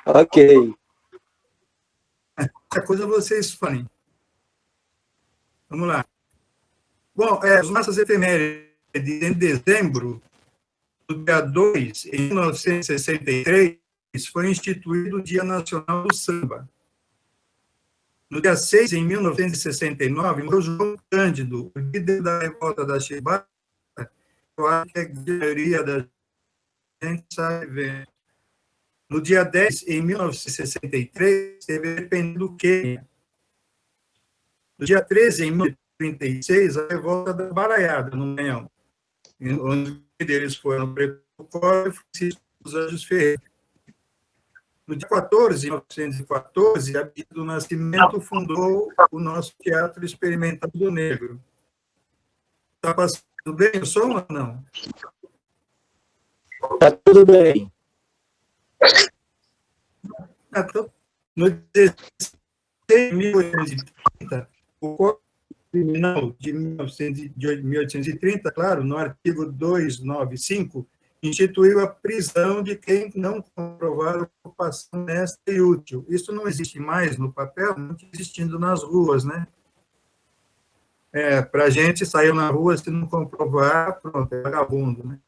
Ok. Essa coisa vocês falem. Vamos lá. Bom, as nossas efemérides em dezembro, no dia 2, em 1963, foi instituído o Dia Nacional do Samba. No dia 6, em 1969, morreu João Cândido, líder da revolta da Chibata. Eu acho que a maioria da gente sabe. No dia 10, em 1963, teve a independência do Quênia. No dia 13, em 1936, a revolta da Baraiada, no Maranhão, onde eles foram Preto Coro e Francisco dos Anjos Ferreira. No dia 14, em 1914, Abdias do Nascimento fundou o nosso Teatro Experimental do Negro. Está passando bem o som ou não? Está tudo bem. No 16 de 1830, o Código Criminal de 1830, claro, no artigo 295, instituiu a prisão de quem não comprovar ocupação honesta e útil. Isso não existe mais no papel, não existindo nas ruas, né? Para a gente sair na rua, se não comprovar, pronto, é vagabundo, né?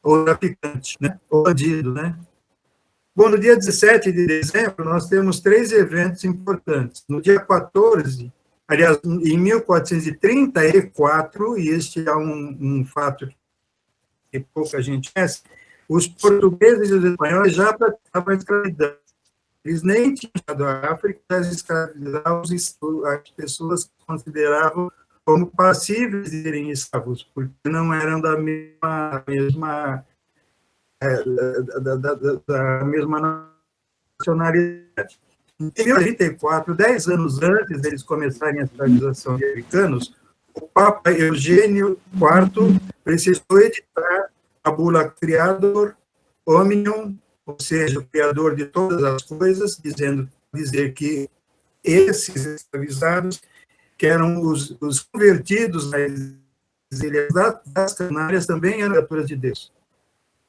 Ou traficante, né? Ou bandido, né? Bom, no dia 17 de dezembro, nós temos 3 eventos importantes. No dia 14, aliás, em 1434, e este é um fato que pouca gente conhece, os portugueses e os espanhóis já praticavam a escravidão. Eles nem tinham chegado à África, mas escravizavam as pessoas que consideravam como passíveis de serem escravos, porque não eram da mesma nacionalidade. Em 1934, 10 anos antes deles começarem a escravização de americanos, o Papa Eugênio IV precisou editar a bula Creator Omnium, ou seja, o criador de todas as coisas, dizer que esses escravizados, que eram os convertidos nas ilhas das Canárias, também eram criaturas de Deus.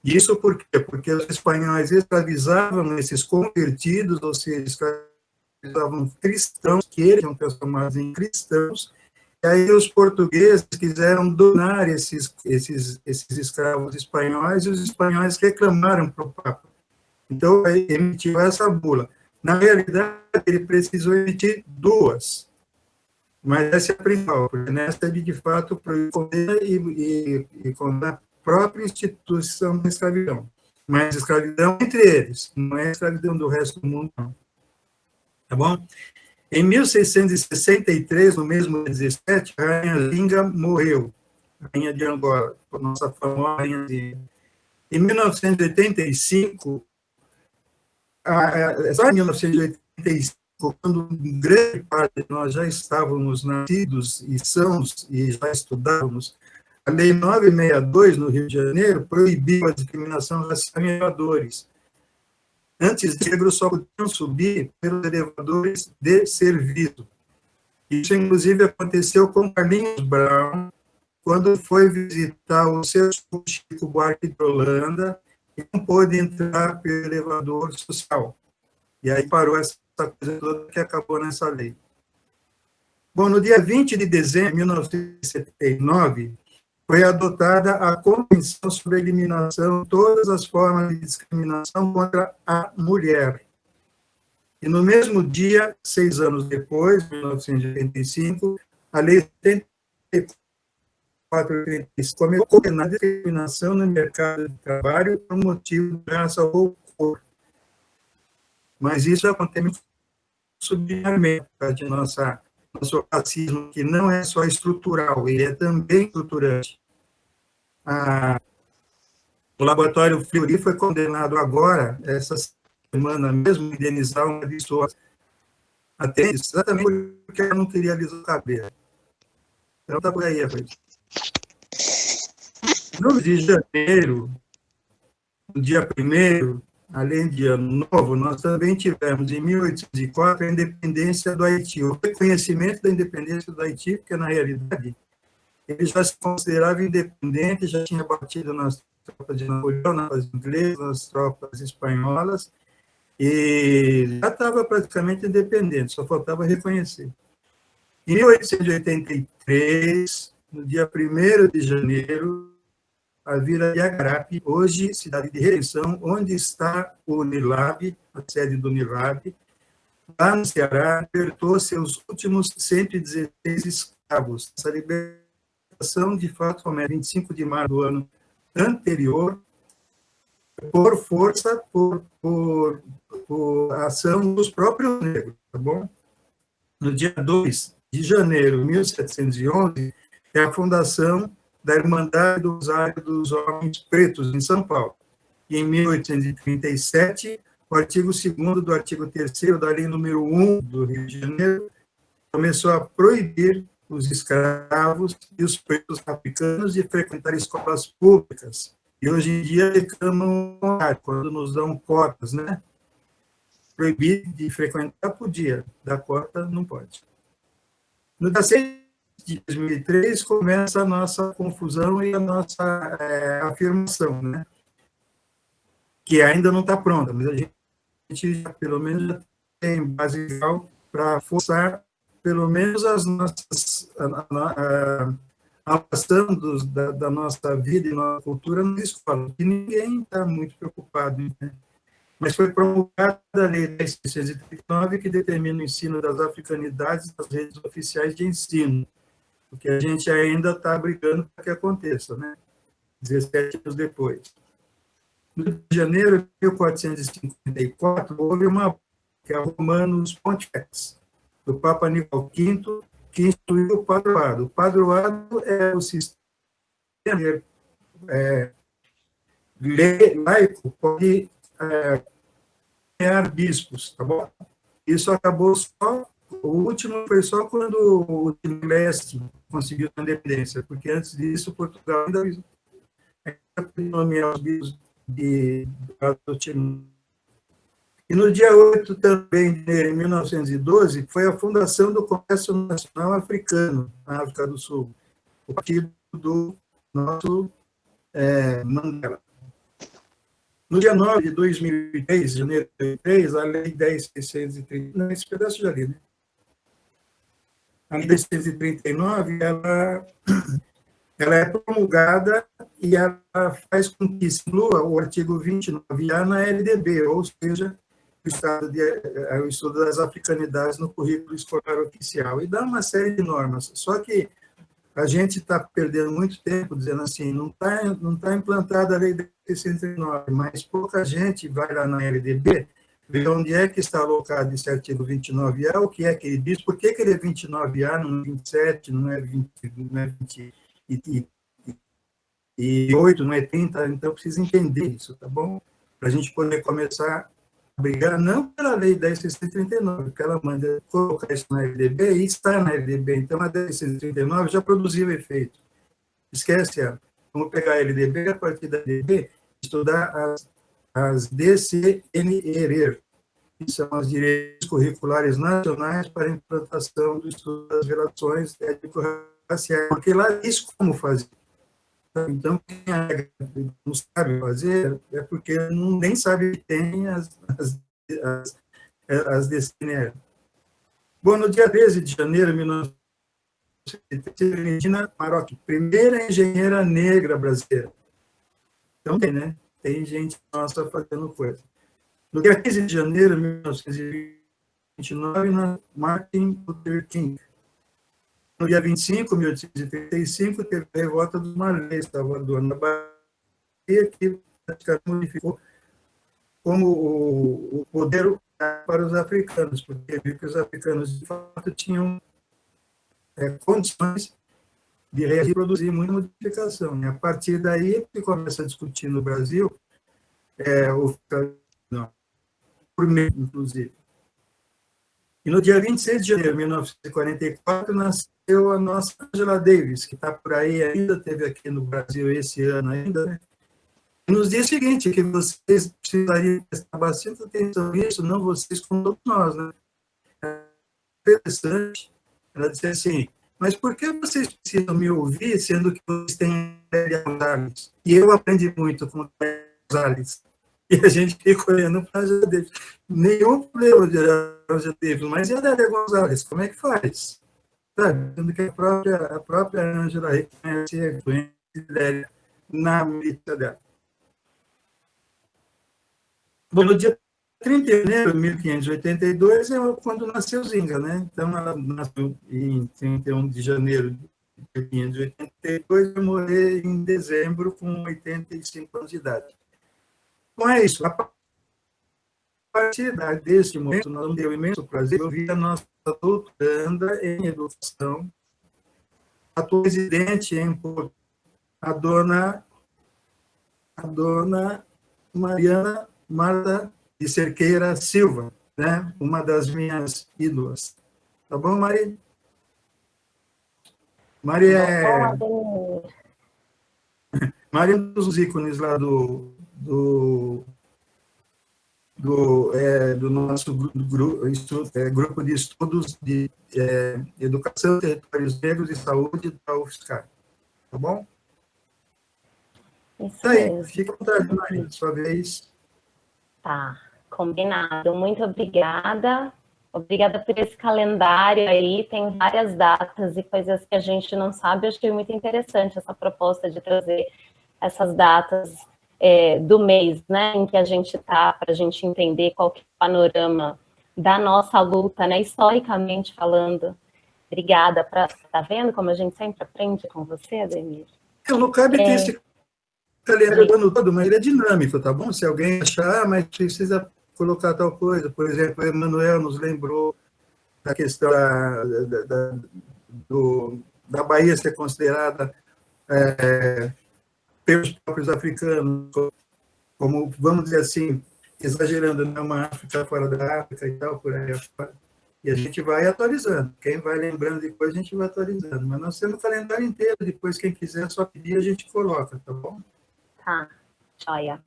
Isso por quê? Porque os espanhóis escravizavam esses convertidos, ou seja, escravizavam cristãos, que eles eram transformados em cristãos, e aí os portugueses quiseram donar esses escravos espanhóis, e os espanhóis reclamaram para o Papa. Então, ele emitiu essa bula. Na realidade, ele precisou emitir 2, mas essa é a principal, porque nessa ele, de fato, proibiu e condenar a própria instituição da escravidão. Mas escravidão entre eles, não é escravidão do resto do mundo, não. Tá bom? Em 1663, no mesmo 17, a rainha Zinga morreu, rainha de Angola, a nossa famosa rainha Zinga. Em 1985, só em 1985, quando grande parte de nós já estávamos nascidos e já estudávamos, a Lei 962, no Rio de Janeiro, proibiu a discriminação racial em elevadores. Antes, negros só podiam subir pelos elevadores de serviço. Isso, inclusive, aconteceu com Carlinhos Brown, quando foi visitar o seu Chico Buarque de Holanda, e não pôde entrar pelo elevador social. E aí parou essa coisa toda que acabou nessa lei. Bom, no dia 20 de dezembro de 1979, foi adotada a Convenção sobre a Eliminação de Todas as Formas de Discriminação contra a Mulher. E no mesmo dia, 6 anos depois, 1985, a Lei 7435 começou a condenar a discriminação no mercado de trabalho por motivo de raça ou cor. Mas isso acontece subsidiariamente de nosso racismo, que não é só estrutural, ele é também estruturante. O Laboratório Fleury foi condenado agora, essa semana mesmo, a indenizar uma pessoa até exatamente porque ela não queria alisar o cabelo. Então, tá por aí, rapaz. No Rio de Janeiro, no dia 1º, além de Ano Novo, nós também tivemos, em 1804, a independência do Haiti, o reconhecimento da independência do Haiti, porque, na realidade, ele já se considerava independente, já tinha batido nas tropas de Napoleão, nas inglesas, nas tropas espanholas, e já estava praticamente independente, só faltava reconhecer. Em 1883, no dia 1º de janeiro, a vila de Agarape, hoje cidade de Redenção, onde está o Unilab, a sede do Unilab, lá no Ceará, libertou seus últimos 116 escravos. Essa libertação, de fato, começa 25 de março do ano anterior, por força, por ação dos próprios negros, tá bom? No dia 2 de janeiro de 1711, é a fundação da Irmandade do Rosário dos Homens Pretos, em São Paulo. E em 1837, o artigo 2º do artigo 3º da Lei número 1 do Rio de Janeiro começou a proibir os escravos e os pretos africanos de frequentar escolas públicas. E hoje em dia reclamam quando nos dão cotas, né? Proibir de frequentar podia, dar cota não pode. No dia 6 de 2003 começa a nossa confusão e a nossa afirmação, né? Que ainda não está pronta, mas a gente já, pelo menos, já tem base legal para forçar, pelo menos, as nossas a ação da nossa vida e nossa cultura na escola, que ninguém está muito preocupado, né? Mas foi promulgada a Lei 10.639, que determina o ensino das africanidades nas redes oficiais de ensino, o que a gente ainda está brigando para que aconteça, né? 17 anos depois. No Rio de janeiro de 1454, houve uma que é o Romanus Pontifex, do Papa Nicolau V, que instituiu o padroado. O padroado é o sistema laico pode nomear bispos, tá bom? Isso acabou só, o último foi só quando o Timor-Leste conseguiu a independência, porque antes disso Portugal ainda nomear os bispos do Timor. E no dia 8 também de janeiro de 1912, foi a fundação do Congresso Nacional Africano, na África do Sul, o partido do nosso Mandela. No dia 9 de 2003, janeiro de 2003, a Lei 10.630, nesse pedaço já li, né? A Lei 10.639, ela é promulgada e ela faz com que se inclua o artigo 29A na LDB, ou seja, o estudo das africanidades no currículo escolar oficial, e dá uma série de normas. Só que a gente está perdendo muito tempo dizendo assim, não tá implantada a Lei 10.639, mas pouca gente vai lá na LDB ver onde é que está alocado esse artigo 29A, o que é que ele diz, por que ele é 29A, não é 27, não é 20, não é 28, não é 30, então precisa entender isso, tá bom? Para a gente poder começar a brigar, não pela Lei 10.639, porque ela manda colocar isso na LDB e está na LDB, então a 10.639 já produziu efeito. Esquece ela. Vamos pegar a LDB, a partir da LDB, estudar as DCNER, que são as diretrizes curriculares nacionais para a implantação do estudo das relações étnico-raciais, porque lá diz como fazer. Então, quem não sabe fazer é porque nem sabe que tem as DCNR. Bom, no dia 13 de janeiro de 1970, Regina Maroc, primeira engenheira negra brasileira. Então, né? Tem gente nossa fazendo coisa. No dia 15 de janeiro de 1929, Martin Luther King. No dia 25 de 1835, teve a revolta dos Malês, Salvador, na Bahia, que praticamente modificou como o poder para os africanos, porque viu que os africanos, de fato, tinham condições de reproduzir muita modificação. E a partir daí, se começa a discutir no Brasil, por meio, inclusive. E no dia 26 de janeiro de 1944, nasceu a nossa Angela Davis, que está por aí ainda, teve aqui no Brasil esse ano ainda, né? E nos diz o seguinte, que vocês precisariam prestar bastante atenção nisso, não vocês como todos nós, né? É interessante, ela disse assim, mas por que vocês precisam me ouvir, sendo que vocês têm Lélia Gonzalez? E eu aprendi muito com Lélia Gonzalez. E a gente fica olhando para a Angela Davis. Nenhum problema de Angela Davis, mas e a Lélia Gonzalez? Como é que faz? Sabe? Sendo que a própria Angela reconhece a influência de Lélia na milícia dela. Bom, no dia 30 de janeiro de 1582 é quando nasceu Zinga, né? Então, ela nasceu em 31 de janeiro de 1582 e morreu em dezembro com 85 anos de idade. Então, é isso. A partir desse momento, nós vamos ter o imenso prazer de ouvir a nossa doutoranda em educação, atual residente em Porto, a dona Mariana Marta de Cerqueira Silva, né? Uma das minhas ídolas. Tá bom, Mari? Mari é um dos ícones lá do nosso grupo de estudos de educação, territórios negros e saúde da UFSCar. Tá bom? Isso aí, mesmo. Fica à vontade, Mari, sua vez. Tá, combinado. Muito obrigada. Obrigada por esse calendário aí, tem várias datas e coisas que a gente não sabe. Eu achei muito interessante essa proposta de trazer essas datas do mês, né, em que a gente está, para a gente entender qual que é o panorama da nossa luta, né, historicamente falando. Obrigada. Tá vendo como a gente sempre aprende com você, Ademir? Não cabe ter esse calendário o ano todo, mas ele é dinâmico, tá bom? Se alguém achar, mas precisa colocar tal coisa. Por exemplo, o Emanuel nos lembrou da questão da Bahia ser considerada pelos próprios africanos como, vamos dizer assim, exagerando, né, uma África fora da África e tal, por aí afora. E a gente vai atualizando. Quem vai lembrando depois, a gente vai atualizando. Mas nós temos o calendário inteiro, depois quem quiser só pedir, a gente coloca, tá bom? Tá, joia.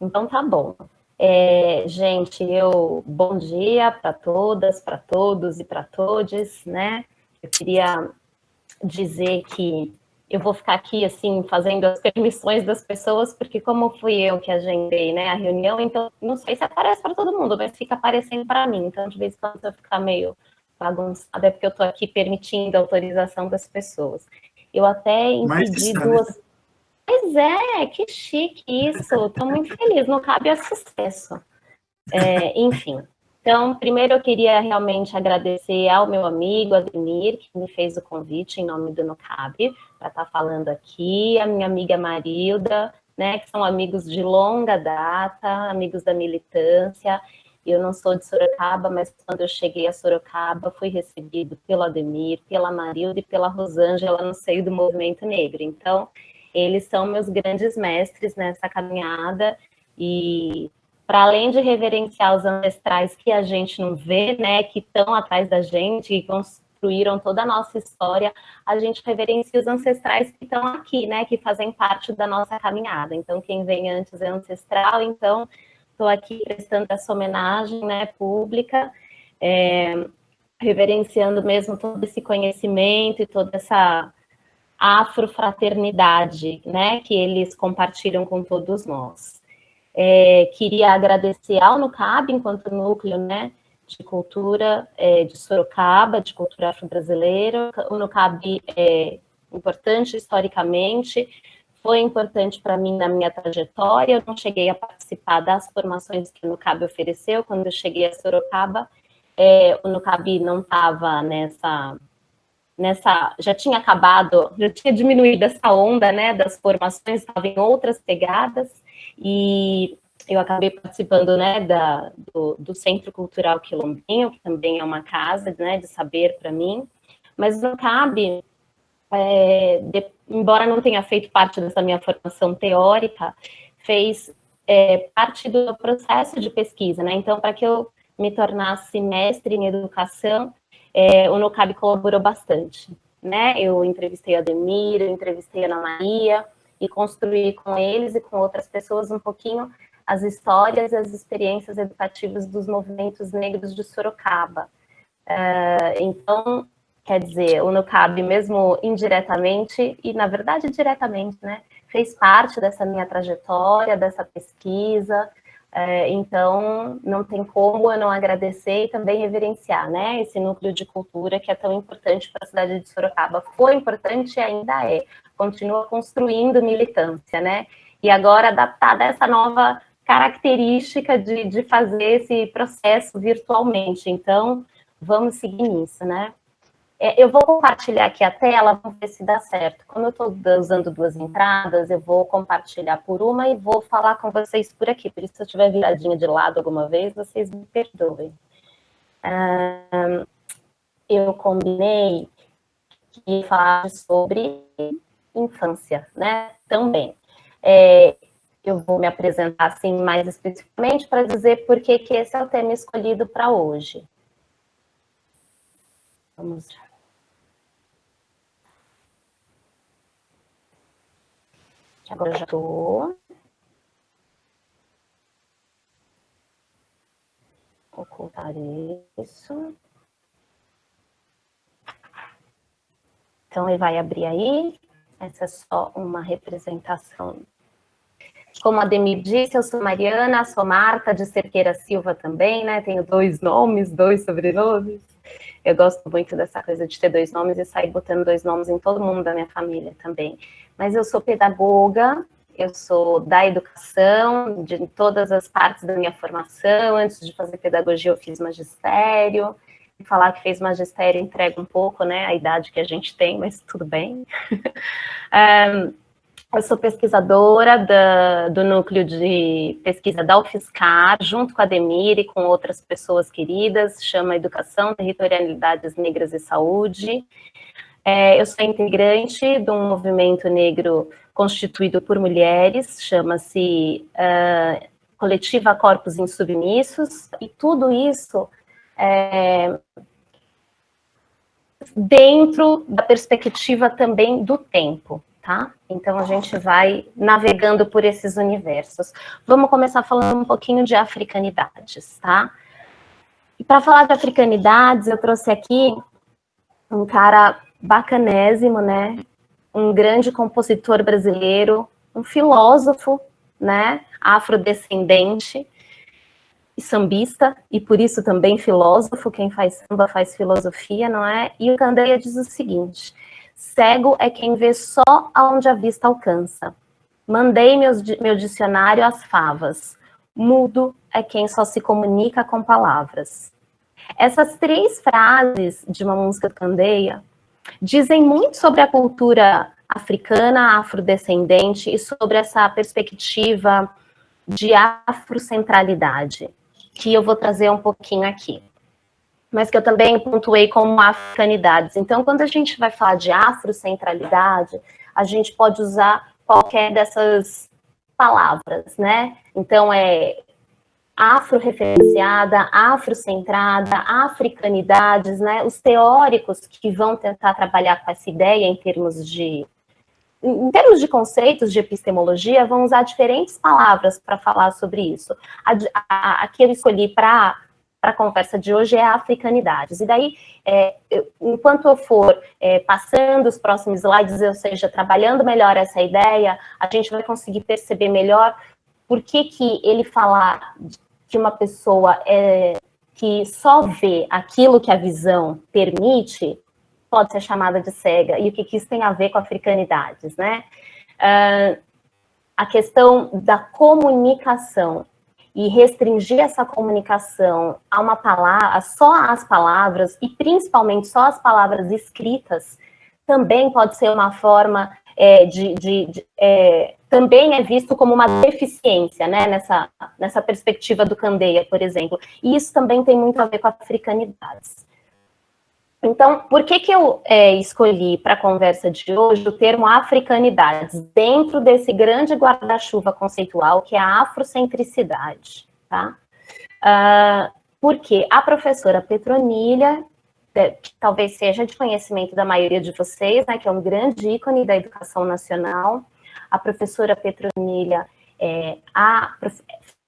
Então tá bom. Gente, bom dia para todas, para todos e para todes, né? Eu queria dizer que eu vou ficar aqui, assim, fazendo as permissões das pessoas, porque como fui eu que agendei, né, a reunião, então não sei se aparece para todo mundo, mas fica aparecendo para mim. Então, de vez em quando eu ficar meio bagunçada, é porque eu estou aqui permitindo a autorização das pessoas. Eu até impedi duas... Pois é, que chique isso, estou muito feliz, não cabe a sucesso. Enfim, então, primeiro eu queria realmente agradecer ao meu amigo Ademir, que me fez o convite em nome do NUCAB, para estar falando aqui, a minha amiga Marilda, né, que são amigos de longa data, amigos da militância. Eu não sou de Sorocaba, mas quando eu cheguei a Sorocaba, fui recebido pelo Ademir, pela Marilda e pela Rosângela no seio do movimento negro. Então, eles são meus grandes mestres nessa caminhada e, para além de reverenciar os ancestrais que a gente não vê, né, que estão atrás da gente, que construíram toda a nossa história, a gente reverencia os ancestrais que estão aqui, né, que fazem parte da nossa caminhada. Então, quem vem antes é ancestral, então estou aqui prestando essa homenagem, né, pública, reverenciando mesmo todo esse conhecimento e toda essa afrofraternidade, né, que eles compartilham com todos nós. Queria agradecer ao NUCAB, enquanto núcleo, né, de cultura de Sorocaba, de cultura afro-brasileira. O NUCAB é importante historicamente, foi importante para mim na minha trajetória. Eu não cheguei a participar das formações que o NUCAB ofereceu. Quando eu cheguei a Sorocaba, o NUCAB não estava já tinha acabado, já tinha diminuído essa onda, né, das formações, estava em outras pegadas, e eu acabei participando, né, do Centro Cultural Quilombinho, que também é uma casa, né, de saber para mim, mas não cabe, embora não tenha feito parte dessa minha formação teórica, fez parte do processo de pesquisa, né, então para que eu me tornasse mestre em educação, o NUCAB colaborou bastante, né? Eu entrevistei a Ademir, eu entrevistei a Ana Maria e construí com eles e com outras pessoas um pouquinho as histórias e as experiências educativas dos movimentos negros de Sorocaba. Então, Quer dizer, o NUCAB, mesmo indiretamente, e na verdade diretamente, né, fez parte dessa minha trajetória, dessa pesquisa, então não tem como eu não agradecer e também reverenciar, né, esse núcleo de cultura que é tão importante para a cidade de Sorocaba. Foi importante e ainda é, continua construindo militância, né, e agora adaptada a essa nova característica de fazer esse processo virtualmente. Então, vamos seguir nisso, né. Eu vou compartilhar aqui a tela, vamos ver se dá certo. Como eu estou usando duas entradas, eu vou compartilhar por uma e vou falar com vocês por aqui. Por isso, se eu estiver viradinha de lado alguma vez, vocês me perdoem. Eu combinei que falar sobre infância, né? Também. Eu vou me apresentar assim mais especificamente para dizer por que esse é o tema escolhido para hoje. Vamos lá. Agora eu já estou. Vou ocultar isso. Então, ele vai abrir aí. Essa é só uma representação. Como a Ademir disse, eu sou Mariana, sou Marta de Cerqueira Silva também, né? Tenho 2 nomes, 2 sobrenomes. Eu gosto muito dessa coisa de ter 2 nomes e sair botando 2 nomes em todo mundo da minha família também. Mas eu sou pedagoga, eu sou da educação, de todas as partes da minha formação. Antes de fazer pedagogia, eu fiz magistério. Falar que fez magistério entrega um pouco, né, a idade que a gente tem, mas tudo bem. Eu sou pesquisadora do núcleo de pesquisa da UFSCar, junto com a Ademir e com outras pessoas queridas, chama Educação, Territorialidades Negras e Saúde. Eu sou integrante de um movimento negro constituído por mulheres, chama-se Coletiva Corpos Insubmissos, e tudo isso dentro da perspectiva também do tempo. Tá? Então, a gente vai navegando por esses universos. Vamos começar falando um pouquinho de africanidades, tá? E para falar de africanidades, eu trouxe aqui um cara bacanésimo, né? Um grande compositor brasileiro, um filósofo, né? Afrodescendente e sambista, e por isso também filósofo. Quem faz samba faz filosofia, não é? E o Candeia diz o seguinte: cego é quem vê só aonde a vista alcança. Mandei meu dicionário às favas. Mudo é quem só se comunica com palavras. Essas 3 frases de uma música do Candeia dizem muito sobre a cultura africana, afrodescendente e sobre essa perspectiva de afrocentralidade, que eu vou trazer um pouquinho aqui, mas que eu também pontuei como africanidades. Então, quando a gente vai falar de afrocentralidade, a gente pode usar qualquer dessas palavras, né? Então, afro-referenciada, afrocentrada, africanidades, né? Os teóricos que vão tentar trabalhar com essa ideia em termos de conceitos de epistemologia, vão usar diferentes palavras para falar sobre isso. A que eu escolhi para a conversa de hoje é africanidades. E daí, enquanto eu for passando os próximos slides, ou seja, trabalhando melhor essa ideia, a gente vai conseguir perceber melhor por que ele falar que uma pessoa que só vê aquilo que a visão permite pode ser chamada de cega, e o que isso tem a ver com africanidades, né? A questão da comunicação e restringir essa comunicação a uma palavra, só as palavras, e principalmente só as palavras escritas, também pode ser uma forma também é visto como uma deficiência, né, nessa perspectiva do Candeia, por exemplo. E isso também tem muito a ver com a africanidades. Então, por que eu escolhi para a conversa de hoje o termo africanidades, dentro desse grande guarda-chuva conceitual que é a afrocentricidade, tá? Porque a professora Petronília, que talvez seja de conhecimento da maioria de vocês, né, que é um grande ícone da educação nacional, a professora Petronília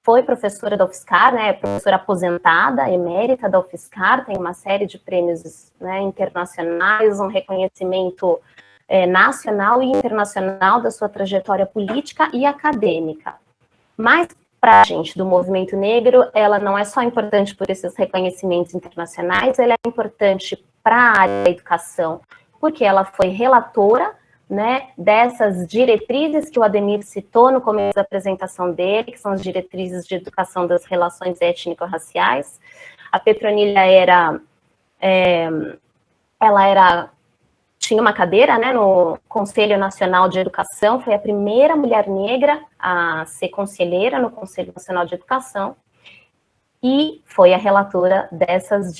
foi professora da UFSCar, né, professora aposentada, emérita da UFSCar, tem uma série de prêmios, né, internacionais, um reconhecimento nacional e internacional da sua trajetória política e acadêmica. Mas, para a gente do movimento negro, ela não é só importante por esses reconhecimentos internacionais, ela é importante para a área da educação, porque ela foi relatora, né, dessas diretrizes que o Ademir citou no começo da apresentação dele, que são as diretrizes de educação das relações étnico-raciais. A Petronilha tinha uma cadeira, né, no Conselho Nacional de Educação, foi a primeira mulher negra a ser conselheira no Conselho Nacional de Educação, e foi a relatora dessas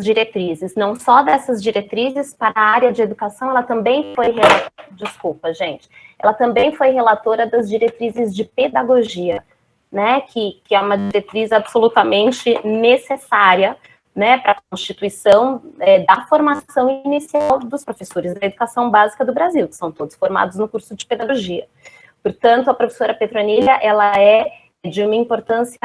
diretrizes. Não só dessas diretrizes para a área de educação, ela também foi, ela também foi relatora das diretrizes de pedagogia, né, que é uma diretriz absolutamente necessária, né, para a constituição da formação inicial dos professores da educação básica do Brasil, que são todos formados no curso de pedagogia. Portanto, a professora Petronilha, ela é de uma importância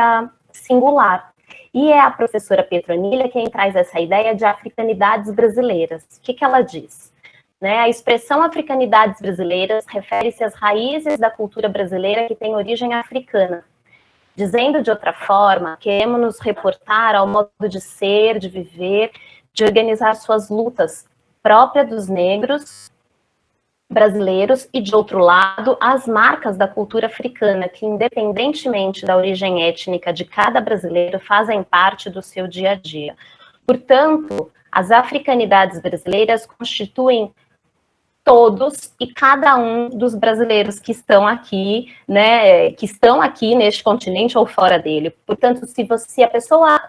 singular. E é a professora Petronilha quem traz essa ideia de africanidades brasileiras. O que ela diz? Né, a expressão africanidades brasileiras refere-se às raízes da cultura brasileira que tem origem africana. Dizendo de outra forma, queremos nos reportar ao modo de ser, de viver, de organizar suas lutas próprias dos negros brasileiros e, de outro lado, as marcas da cultura africana, que, independentemente da origem étnica de cada brasileiro, fazem parte do seu dia a dia. Portanto, as africanidades brasileiras constituem todos e cada um dos brasileiros que estão aqui, né, que estão aqui neste continente ou fora dele. Portanto, se a pessoa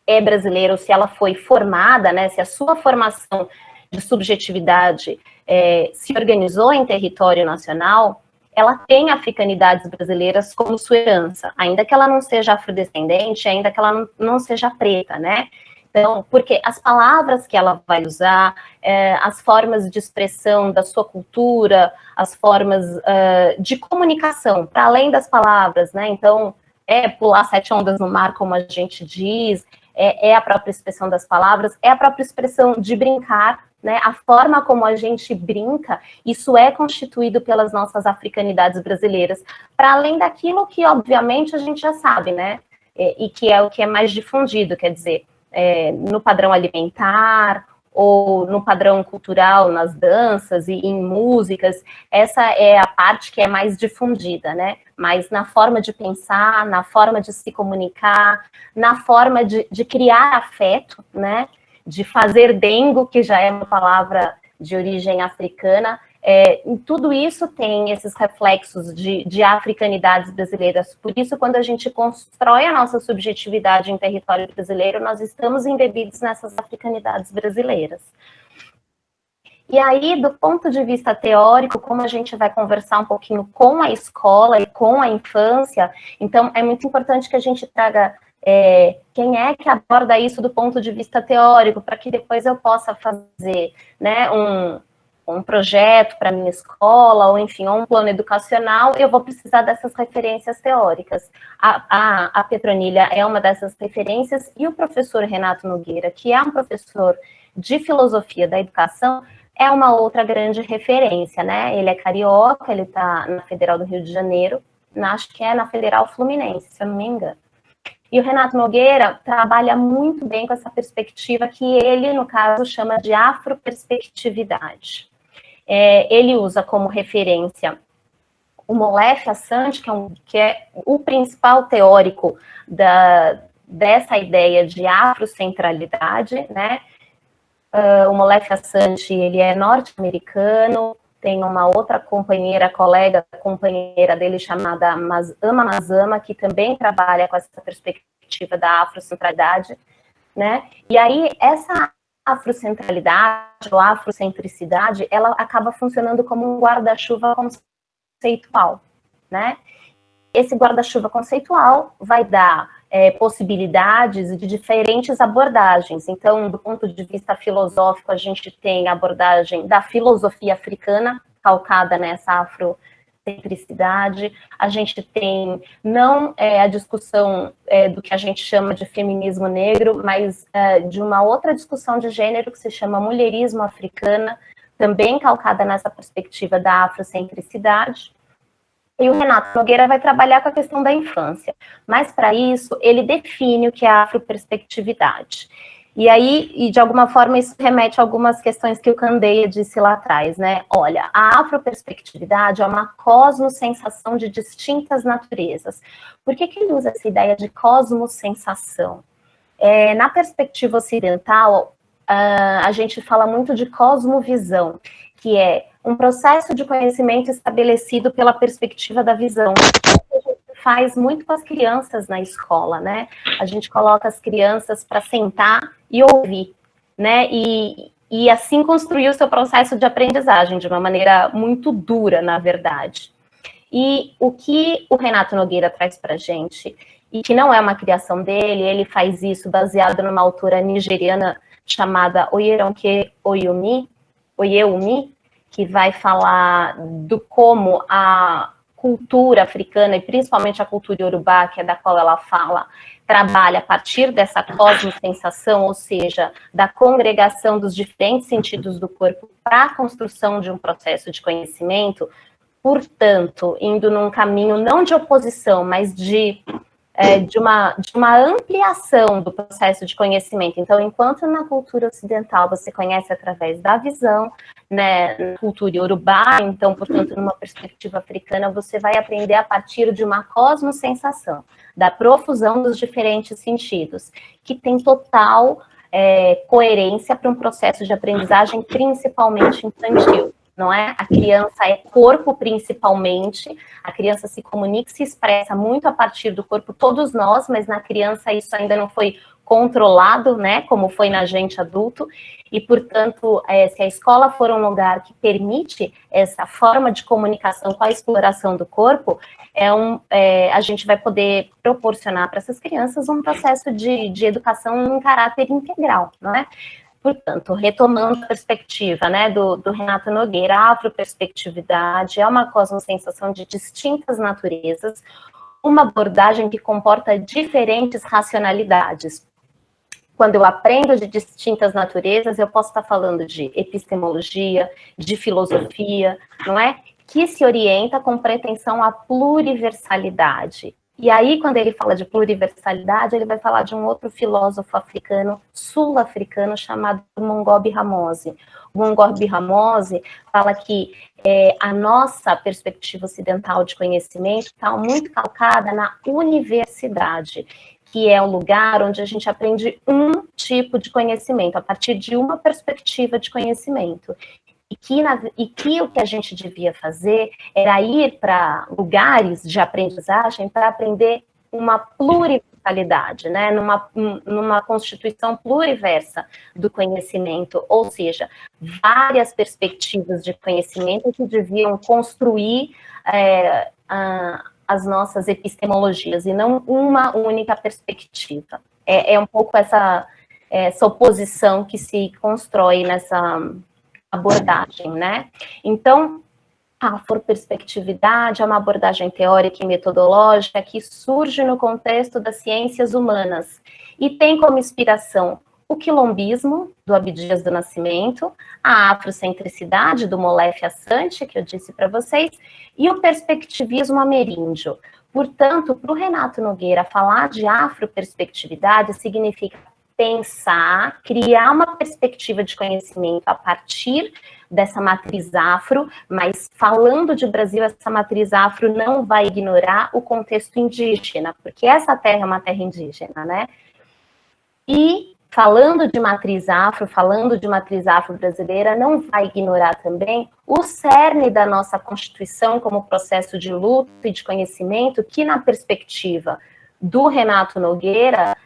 é brasileira ou se ela foi formada, né, se a sua formação de subjetividade se organizou em território nacional, ela tem africanidades brasileiras como sua herança, ainda que ela não seja afrodescendente, ainda que ela não seja preta, né? Então, porque as palavras que ela vai usar, as formas de expressão da sua cultura, as formas de comunicação, para além das palavras, né? Então, pular 7 ondas no mar, como a gente diz, é a própria expressão das palavras, é a própria expressão de brincar, né? A forma como a gente brinca, isso é constituído pelas nossas africanidades brasileiras, para além daquilo que, obviamente, a gente já sabe, né? E que é o que é mais difundido, quer dizer, no padrão alimentar ou no padrão cultural, nas danças e em músicas, essa é a parte que é mais difundida, né? Mas na forma de pensar, na forma de se comunicar, na forma de criar afeto, né? De fazer dengo, que já é uma palavra de origem africana, tudo isso tem esses reflexos de africanidades brasileiras. Por isso, quando a gente constrói a nossa subjetividade em território brasileiro, nós estamos embebidos nessas africanidades brasileiras. E aí, do ponto de vista teórico, como a gente vai conversar um pouquinho com a escola e com a infância, então é muito importante que a gente traga quem é que aborda isso do ponto de vista teórico, para que depois eu possa fazer, né, um projeto para minha escola, ou enfim, um plano educacional, eu vou precisar dessas referências teóricas. A Petronilha é uma dessas referências, e o professor Renato Nogueira, que é um professor de filosofia da educação, é uma outra grande referência, né? Ele é carioca, ele está na Federal do Rio de Janeiro, acho que é na Federal Fluminense, se eu não me engano. E o Renato Nogueira trabalha muito bem com essa perspectiva que ele, no caso, chama de afroperspectividade. Ele usa como referência o Molefe Assange, que é o principal teórico dessa ideia de afrocentralidade, né? O Molefe Assange, ele é norte-americano, tem uma outra companheira dele chamada Ama Mazama, que também trabalha com essa perspectiva da afrocentralidade, né? E aí, essa afrocentralidade ou afrocentricidade, ela acaba funcionando como um guarda-chuva conceitual, né? Esse guarda-chuva conceitual vai dar possibilidades de diferentes abordagens. Então, do ponto de vista filosófico, a gente tem a abordagem da filosofia africana, calcada nessa afrocentricidade, a gente tem não a discussão do que a gente chama de feminismo negro, mas de uma outra discussão de gênero que se chama mulherismo africana, também calcada nessa perspectiva da afrocentricidade. E o Renato Nogueira vai trabalhar com a questão da infância, mas para isso ele define o que é a afroperspectividade. E aí, de alguma forma, isso remete a algumas questões que o Candeia disse lá atrás, né? Olha, a afroperspectividade é uma cosmosensação de distintas naturezas. Por que ele usa essa ideia de cosmosensação? Na perspectiva ocidental, a gente fala muito de cosmovisão, que é um processo de conhecimento estabelecido pela perspectiva da visão. Faz muito com as crianças na escola, né? A gente coloca as crianças para sentar e ouvir, né? E assim construir o seu processo de aprendizagem de uma maneira muito dura, na verdade. E o que o Renato Nogueira traz para a gente, e que não é uma criação dele, ele faz isso baseado numa autora nigeriana chamada Oyeronke Oyewumi, que vai falar do como a cultura africana, e principalmente a cultura iorubá, que é da qual ela fala, trabalha a partir dessa cosmosensação, ou seja, da congregação dos diferentes sentidos do corpo para a construção de um processo de conhecimento, portanto, indo num caminho não de oposição, mas de uma ampliação do processo de conhecimento. Então, enquanto na cultura ocidental você conhece através da visão, né, na cultura iorubá, então, portanto, numa perspectiva africana, você vai aprender a partir de uma cosmosensação, da profusão dos diferentes sentidos, que tem total coerência para um processo de aprendizagem principalmente infantil. Não é? A criança é corpo principalmente, a criança se comunica e se expressa muito a partir do corpo, todos nós, mas na criança isso ainda não foi controlado, né, como foi na gente adulto, e portanto, se a escola for um lugar que permite essa forma de comunicação com a exploração do corpo, a gente vai poder proporcionar para essas crianças um processo de educação em caráter integral, não é? Portanto, retomando a perspectiva, né, do Renato Nogueira, a afroperspectividade é uma cosmosensação de distintas naturezas, uma abordagem que comporta diferentes racionalidades. Quando eu aprendo de distintas naturezas, eu posso estar falando de epistemologia, de filosofia, não é? Que se orienta com pretensão à pluriversalidade. E aí, quando ele fala de pluriversalidade, ele vai falar de um outro filósofo africano, sul-africano, chamado Mongobe Ramose. O Mongobe Ramose fala que a nossa perspectiva ocidental de conhecimento está muito calcada na universidade, que é o lugar onde a gente aprende um tipo de conhecimento, a partir de uma perspectiva de conhecimento. E que o que a gente devia fazer era ir para lugares de aprendizagem para aprender uma pluriversalidade, né? numa constituição pluriversa do conhecimento, ou seja, várias perspectivas de conhecimento que deviam construir as nossas epistemologias, e não uma única perspectiva. É um pouco essa oposição que se constrói nessa abordagem, né? Então, a afroperspectividade é uma abordagem teórica e metodológica que surge no contexto das ciências humanas e tem como inspiração o quilombismo, do Abdias do Nascimento, a afrocentricidade, do Molefe Assante, que eu disse para vocês, e o perspectivismo ameríndio. Portanto, para o Renato Nogueira, falar de afroperspectividade significa pensar, criar uma perspectiva de conhecimento a partir dessa matriz afro, mas falando de Brasil, essa matriz afro não vai ignorar o contexto indígena, porque essa terra é uma terra indígena, né? E falando de matriz afro brasileira, não vai ignorar também o cerne da nossa Constituição como processo de luta e de conhecimento, que na perspectiva do Renato Nogueira,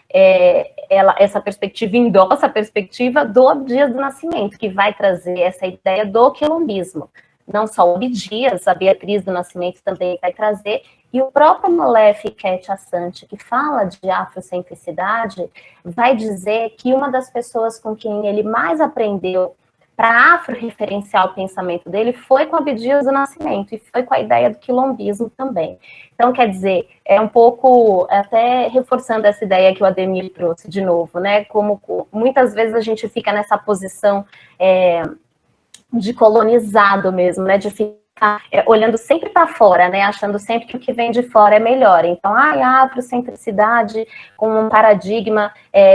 essa perspectiva endossa a perspectiva do Abdias do Nascimento, que vai trazer essa ideia do quilombismo. Não só o Abdias, a Beatriz do Nascimento também vai trazer, e o próprio Molefe Assante, que fala de afrocentricidade, vai dizer que uma das pessoas com quem ele mais aprendeu para afro-referenciar o pensamento dele foi com Abdias do Nascimento e foi com a ideia do quilombismo também. Então, quer dizer, é um pouco, até reforçando essa ideia que o Ademir trouxe de novo, né? Como muitas vezes a gente fica nessa posição de colonizado mesmo, né? De ficar olhando sempre para fora, né? Achando sempre que o que vem de fora é melhor. Então, a afrocentricidade, com um paradigma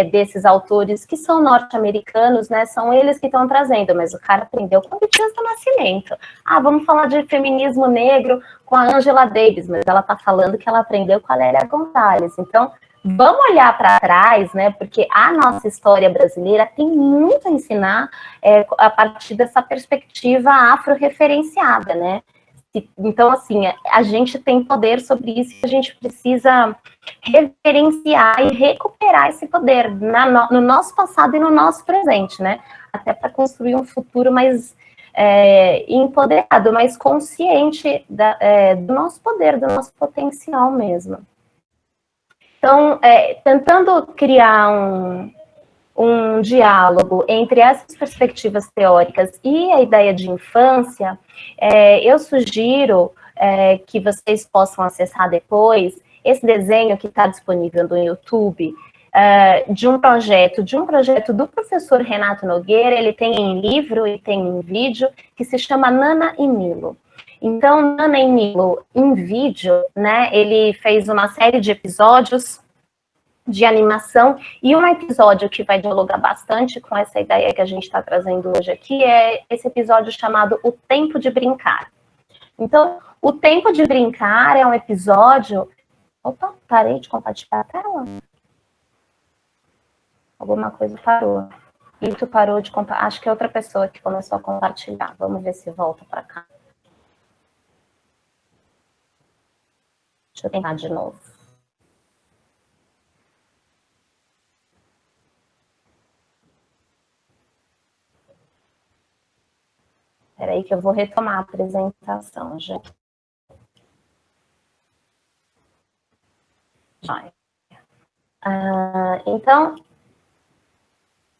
desses autores que são norte-americanos, né? São eles que estão trazendo, mas o cara aprendeu com o Abdias do Nascimento. Vamos falar de feminismo negro com a Angela Davis, mas ela está falando que ela aprendeu com a Lélia Gonzalez. Então, vamos olhar para trás, né? Porque a nossa história brasileira tem muito a ensinar a partir dessa perspectiva afro-referenciada, né? Então, assim, a gente tem poder sobre isso e a gente precisa referenciar e recuperar esse poder no nosso passado e no nosso presente, né? Até para construir um futuro mais empoderado, mais consciente do nosso poder, do nosso potencial mesmo. Então, tentando criar um diálogo entre essas perspectivas teóricas e a ideia de infância, eu sugiro que vocês possam acessar depois esse desenho que está disponível no YouTube, de um projeto do professor Renato Nogueira. Ele tem em livro e tem em vídeo, que se chama Nana e Nilo. Então, Nana e Nilo, em vídeo, né, ele fez uma série de episódios de animação, e um episódio que vai dialogar bastante com essa ideia que a gente está trazendo hoje aqui é esse episódio chamado O Tempo de Brincar. Então, O Tempo de Brincar é um episódio... Opa, parei de compartilhar a tela? Alguma coisa parou. E tu parou de compartilhar. Acho que é outra pessoa que começou a compartilhar. Vamos ver se volta para cá. Deixa eu tentar de novo. Espera aí que eu vou retomar a apresentação já. Então,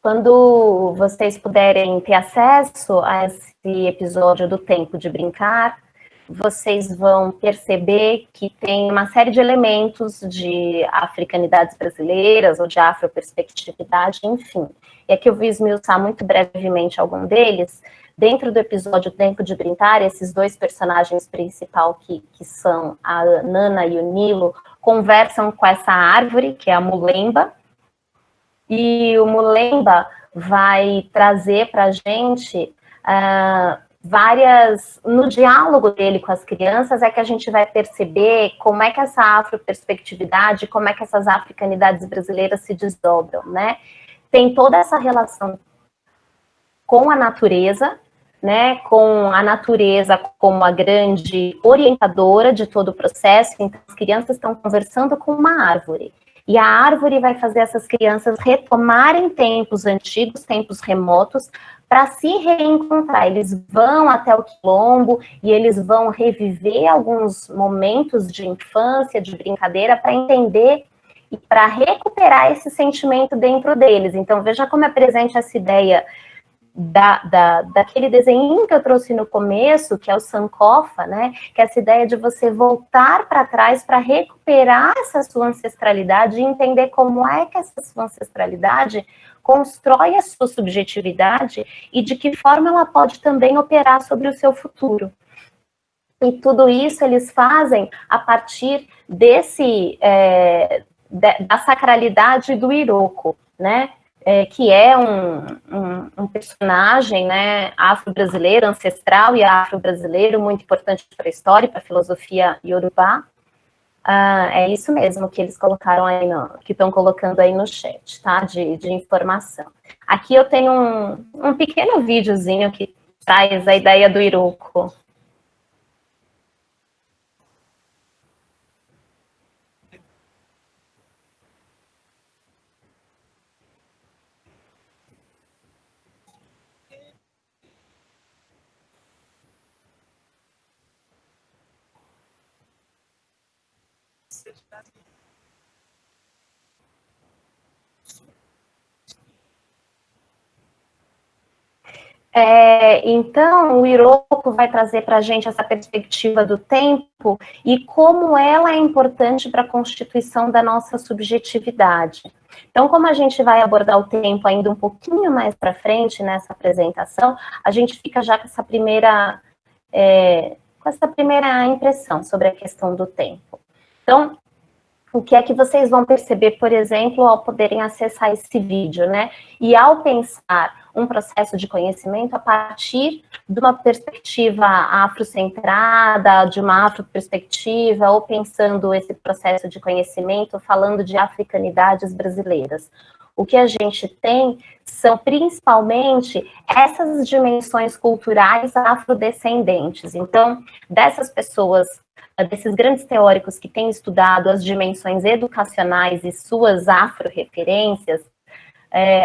quando vocês puderem ter acesso a esse episódio do Tempo de Brincar, vocês vão perceber que tem uma série de elementos de africanidades brasileiras ou de afroperspectividade, enfim. E aqui eu vou esmiuçar muito brevemente algum deles. Dentro do episódio Tempo de Brincar, esses dois personagens principais, que são a Nana e o Nilo, conversam com essa árvore, que é a mulemba, e o mulemba vai trazer para a gente no diálogo dele com as crianças é que a gente vai perceber como é que essa afroperspectividade, como é que essas africanidades brasileiras se desdobram, né? Tem toda essa relação com a natureza, né, com a natureza como a grande orientadora de todo o processo. Então, as crianças estão conversando com uma árvore, e a árvore vai fazer essas crianças retomarem tempos antigos, tempos remotos, para se reencontrar. Eles vão até o quilombo e eles vão reviver alguns momentos de infância, de brincadeira, para entender e para recuperar esse sentimento dentro deles. Então, veja como é presente essa ideia daquele desenho que eu trouxe no começo, que é o Sankofa, né? Que é essa ideia de você voltar para trás para recuperar essa sua ancestralidade e entender como é que essa sua ancestralidade constrói a sua subjetividade e de que forma ela pode também operar sobre o seu futuro. E tudo isso eles fazem a partir da sacralidade do Iroko, né? Que é um personagem, né, afro-brasileiro, ancestral e afro-brasileiro, muito importante para a história e para a filosofia iorubá. É isso mesmo que eles colocaram aí, que estão colocando aí no chat, tá? De informação. Aqui eu tenho um pequeno videozinho que traz a ideia do Iroko. Então, o Iroko vai trazer para a gente essa perspectiva do tempo e como ela é importante para a constituição da nossa subjetividade. Então, como a gente vai abordar o tempo ainda um pouquinho mais para frente nessa apresentação, a gente fica já com essa primeira impressão sobre a questão do tempo. Então, o que é que vocês vão perceber, por exemplo, ao poderem acessar esse vídeo, né? E ao pensar um processo de conhecimento a partir de uma perspectiva afrocentrada, de uma afroperspectiva, ou pensando esse processo de conhecimento falando de africanidades brasileiras. O que a gente tem são principalmente essas dimensões culturais afrodescendentes. Então, dessas pessoas, desses grandes teóricos que têm estudado as dimensões educacionais e suas afro-referências,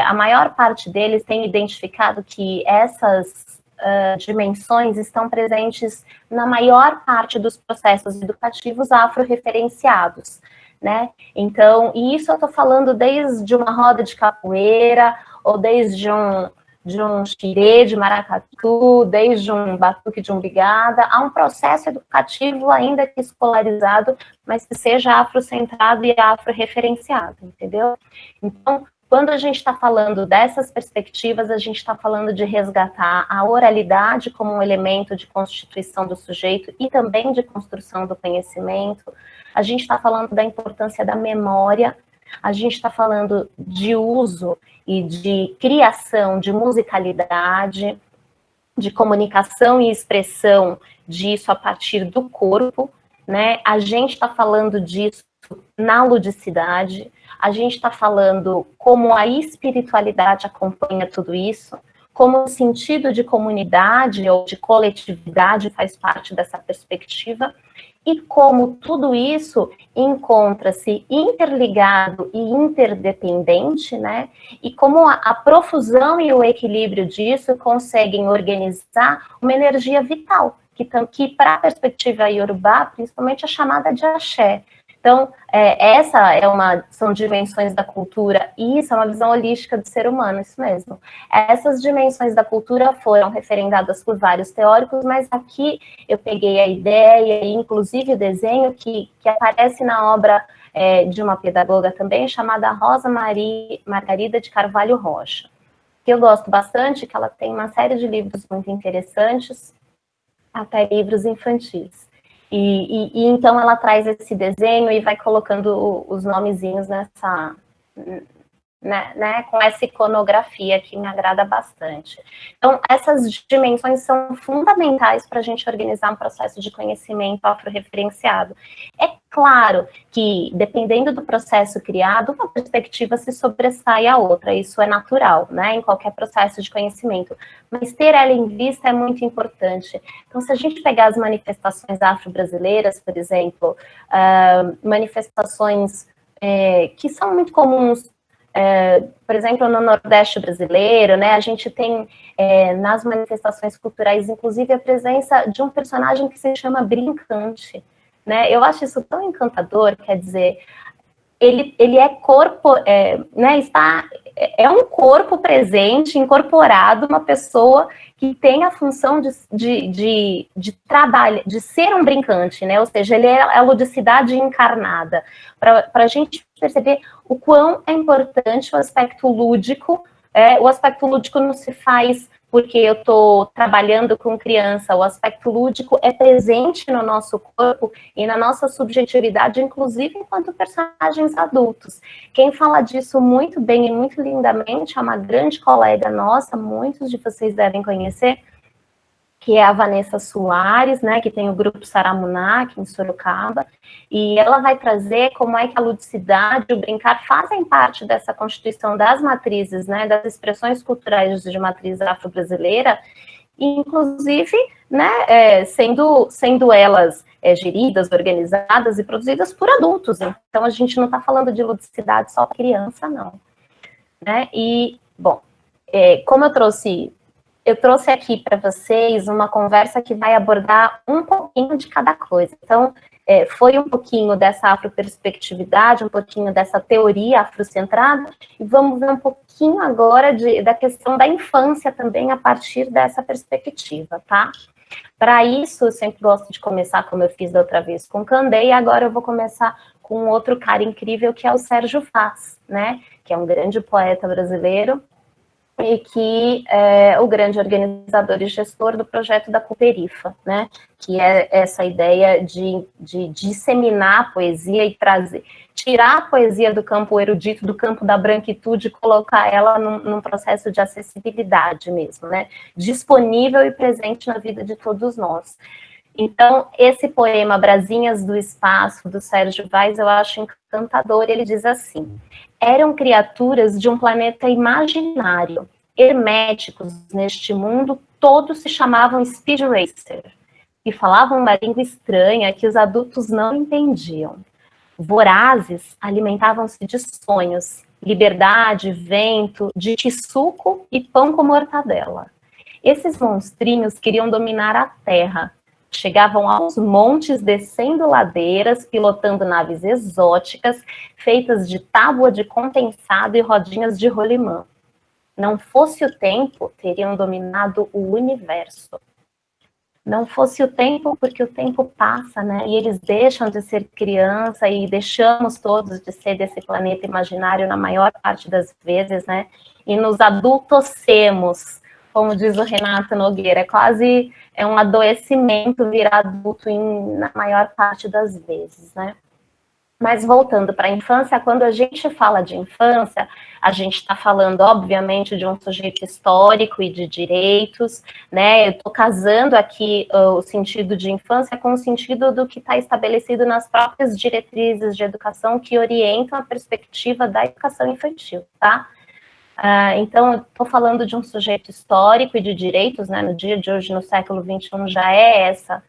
a maior parte deles tem identificado que essas dimensões estão presentes na maior parte dos processos educativos afro-referenciados, né? Então, e isso eu estou falando desde uma roda de capoeira, ou desde um xirê de maracatu, desde um batuque de umbigada, a um processo educativo ainda que escolarizado, mas que seja afrocentrado e afro-referenciado, entendeu? Então, quando a gente está falando dessas perspectivas, a gente está falando de resgatar a oralidade como um elemento de constituição do sujeito e também de construção do conhecimento. A gente está falando da importância da memória, a gente está falando de uso e de criação de musicalidade, de comunicação e expressão disso a partir do corpo, né? A gente está falando disso na ludicidade, a gente está falando como a espiritualidade acompanha tudo isso, como o sentido de comunidade ou de coletividade faz parte dessa perspectiva, e como tudo isso encontra-se interligado e interdependente, né? E como a profusão e o equilíbrio disso conseguem organizar uma energia vital, que para a perspectiva iorubá, principalmente é chamada de axé. Então, são dimensões da cultura, e isso é uma visão holística do ser humano, isso mesmo. Essas dimensões da cultura foram referendadas por vários teóricos, mas aqui eu peguei a ideia, e inclusive o desenho que aparece na obra de uma pedagoga também, chamada Rosa Margarida de Carvalho Rocha, que eu gosto bastante, que ela tem uma série de livros muito interessantes, até livros infantis. E então ela traz esse desenho e vai colocando os nomezinhos nessa, né, com essa iconografia que me agrada bastante. Então, essas dimensões são fundamentais para a gente organizar um processo de conhecimento afro-referenciado. É claro que, dependendo do processo criado, uma perspectiva se sobressai à outra, isso é natural, né, em qualquer processo de conhecimento, mas ter ela em vista é muito importante. Então, se a gente pegar as manifestações afro-brasileiras, por exemplo, manifestações que são muito comuns, por exemplo, no Nordeste brasileiro, né, a gente tem nas manifestações culturais, inclusive, a presença de um personagem que se chama Brincante, né? Eu acho isso tão encantador, quer dizer, ele é corpo, né, é um corpo presente, incorporado, uma pessoa que tem a função de trabalho, de ser um brincante, né? Ou seja, ele é a ludicidade encarnada, para a gente perceber o quão é importante o aspecto lúdico. O aspecto lúdico não se faz porque eu estou trabalhando com criança, o aspecto lúdico é presente no nosso corpo e na nossa subjetividade, inclusive enquanto personagens adultos. Quem fala disso muito bem e muito lindamente é uma grande colega nossa, muitos de vocês devem conhecer, que é a Vanessa Soares, né, que tem o grupo Saramuná, aqui em Sorocaba, e ela vai trazer como é que a ludicidade e o brincar fazem parte dessa constituição das matrizes, né, das expressões culturais de matriz afro-brasileira, e inclusive, né, sendo elas geridas, organizadas e produzidas por adultos. Então, a gente não está falando de ludicidade só para criança, não. Né? E, bom, como eu trouxe aqui para vocês uma conversa que vai abordar um pouquinho de cada coisa. Então, foi um pouquinho dessa afroperspectividade, um pouquinho dessa teoria afrocentrada, e vamos ver um pouquinho agora da questão da infância também a partir dessa perspectiva, tá? Para isso, eu sempre gosto de começar, como eu fiz da outra vez, com Candé, e agora eu vou começar com outro cara incrível, que é o Sérgio Vaz, né? Que é um grande poeta brasileiro, e que é o grande organizador e gestor do projeto da Cooperifa, né? Que é essa ideia de disseminar a poesia e tirar a poesia do campo erudito, do campo da branquitude, e colocar ela num processo de acessibilidade mesmo, né? Disponível e presente na vida de todos nós. Então, esse poema Brasinhas do Espaço, do Sérgio Vaz, eu acho encantador. Ele diz assim: eram criaturas de um planeta imaginário, herméticos neste mundo, todos se chamavam Speed Racer, e falavam uma língua estranha que os adultos não entendiam. Vorazes, alimentavam-se de sonhos, liberdade, vento, de suco e pão com mortadela. Esses monstrinhos queriam dominar a Terra. Chegavam aos montes, descendo ladeiras, pilotando naves exóticas, feitas de tábua de condensado e rodinhas de rolimã. Não fosse o tempo, teriam dominado o universo. Não fosse o tempo, porque o tempo passa, né? E eles deixam de ser criança e deixamos todos de ser desse planeta imaginário na maior parte das vezes, né? E nos adultocemos, como diz o Renato Nogueira, é um adoecimento virar adulto na maior parte das vezes, né? Mas voltando para a infância, quando a gente fala de infância, a gente está falando, obviamente, de um sujeito histórico e de direitos, né? Eu estou casando aqui o sentido de infância com o sentido do que está estabelecido nas próprias diretrizes de educação que orientam a perspectiva da educação infantil, tá? Então, eu estou falando de um sujeito histórico e de direitos, né? No dia de hoje, no século XXI, já é essa,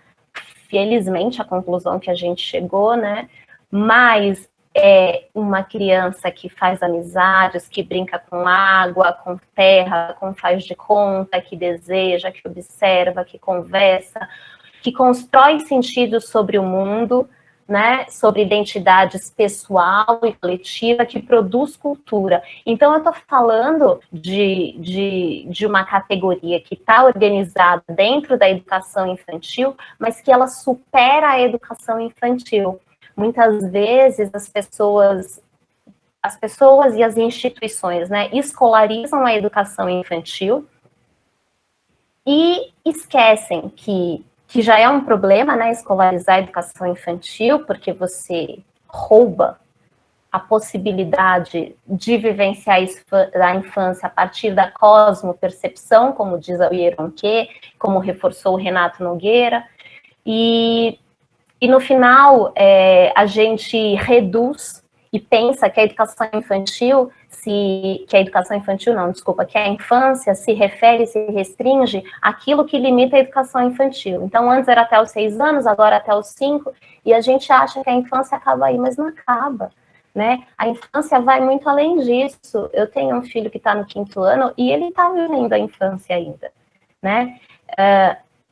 felizmente, a conclusão que a gente chegou, né? Mas é uma criança que faz amizades, que brinca com água, com terra, com faz de conta, que deseja, que observa, que conversa, que constrói sentidos sobre o mundo, né, sobre identidades pessoal e coletiva, que produz cultura. Então, eu estou falando de uma categoria que está organizada dentro da educação infantil, mas que ela supera a educação infantil. Muitas vezes as pessoas e as instituições, né, escolarizam a educação infantil e esquecem que já é um problema, né, escolarizar a educação infantil, porque você rouba a possibilidade de vivenciar a infância a partir da cosmopercepção, como diz a Ronquet, como reforçou o Renato Nogueira, e no final a gente reduz e pensa que a educação infantil, que a infância se refere, se restringe àquilo que limita a educação infantil. Então, antes era até os 6 anos, agora até os 5, e a gente acha que a infância acaba aí, mas não acaba, né? A infância vai muito além disso. Eu tenho um filho que está no 5º ano e ele está vivendo a infância ainda, né?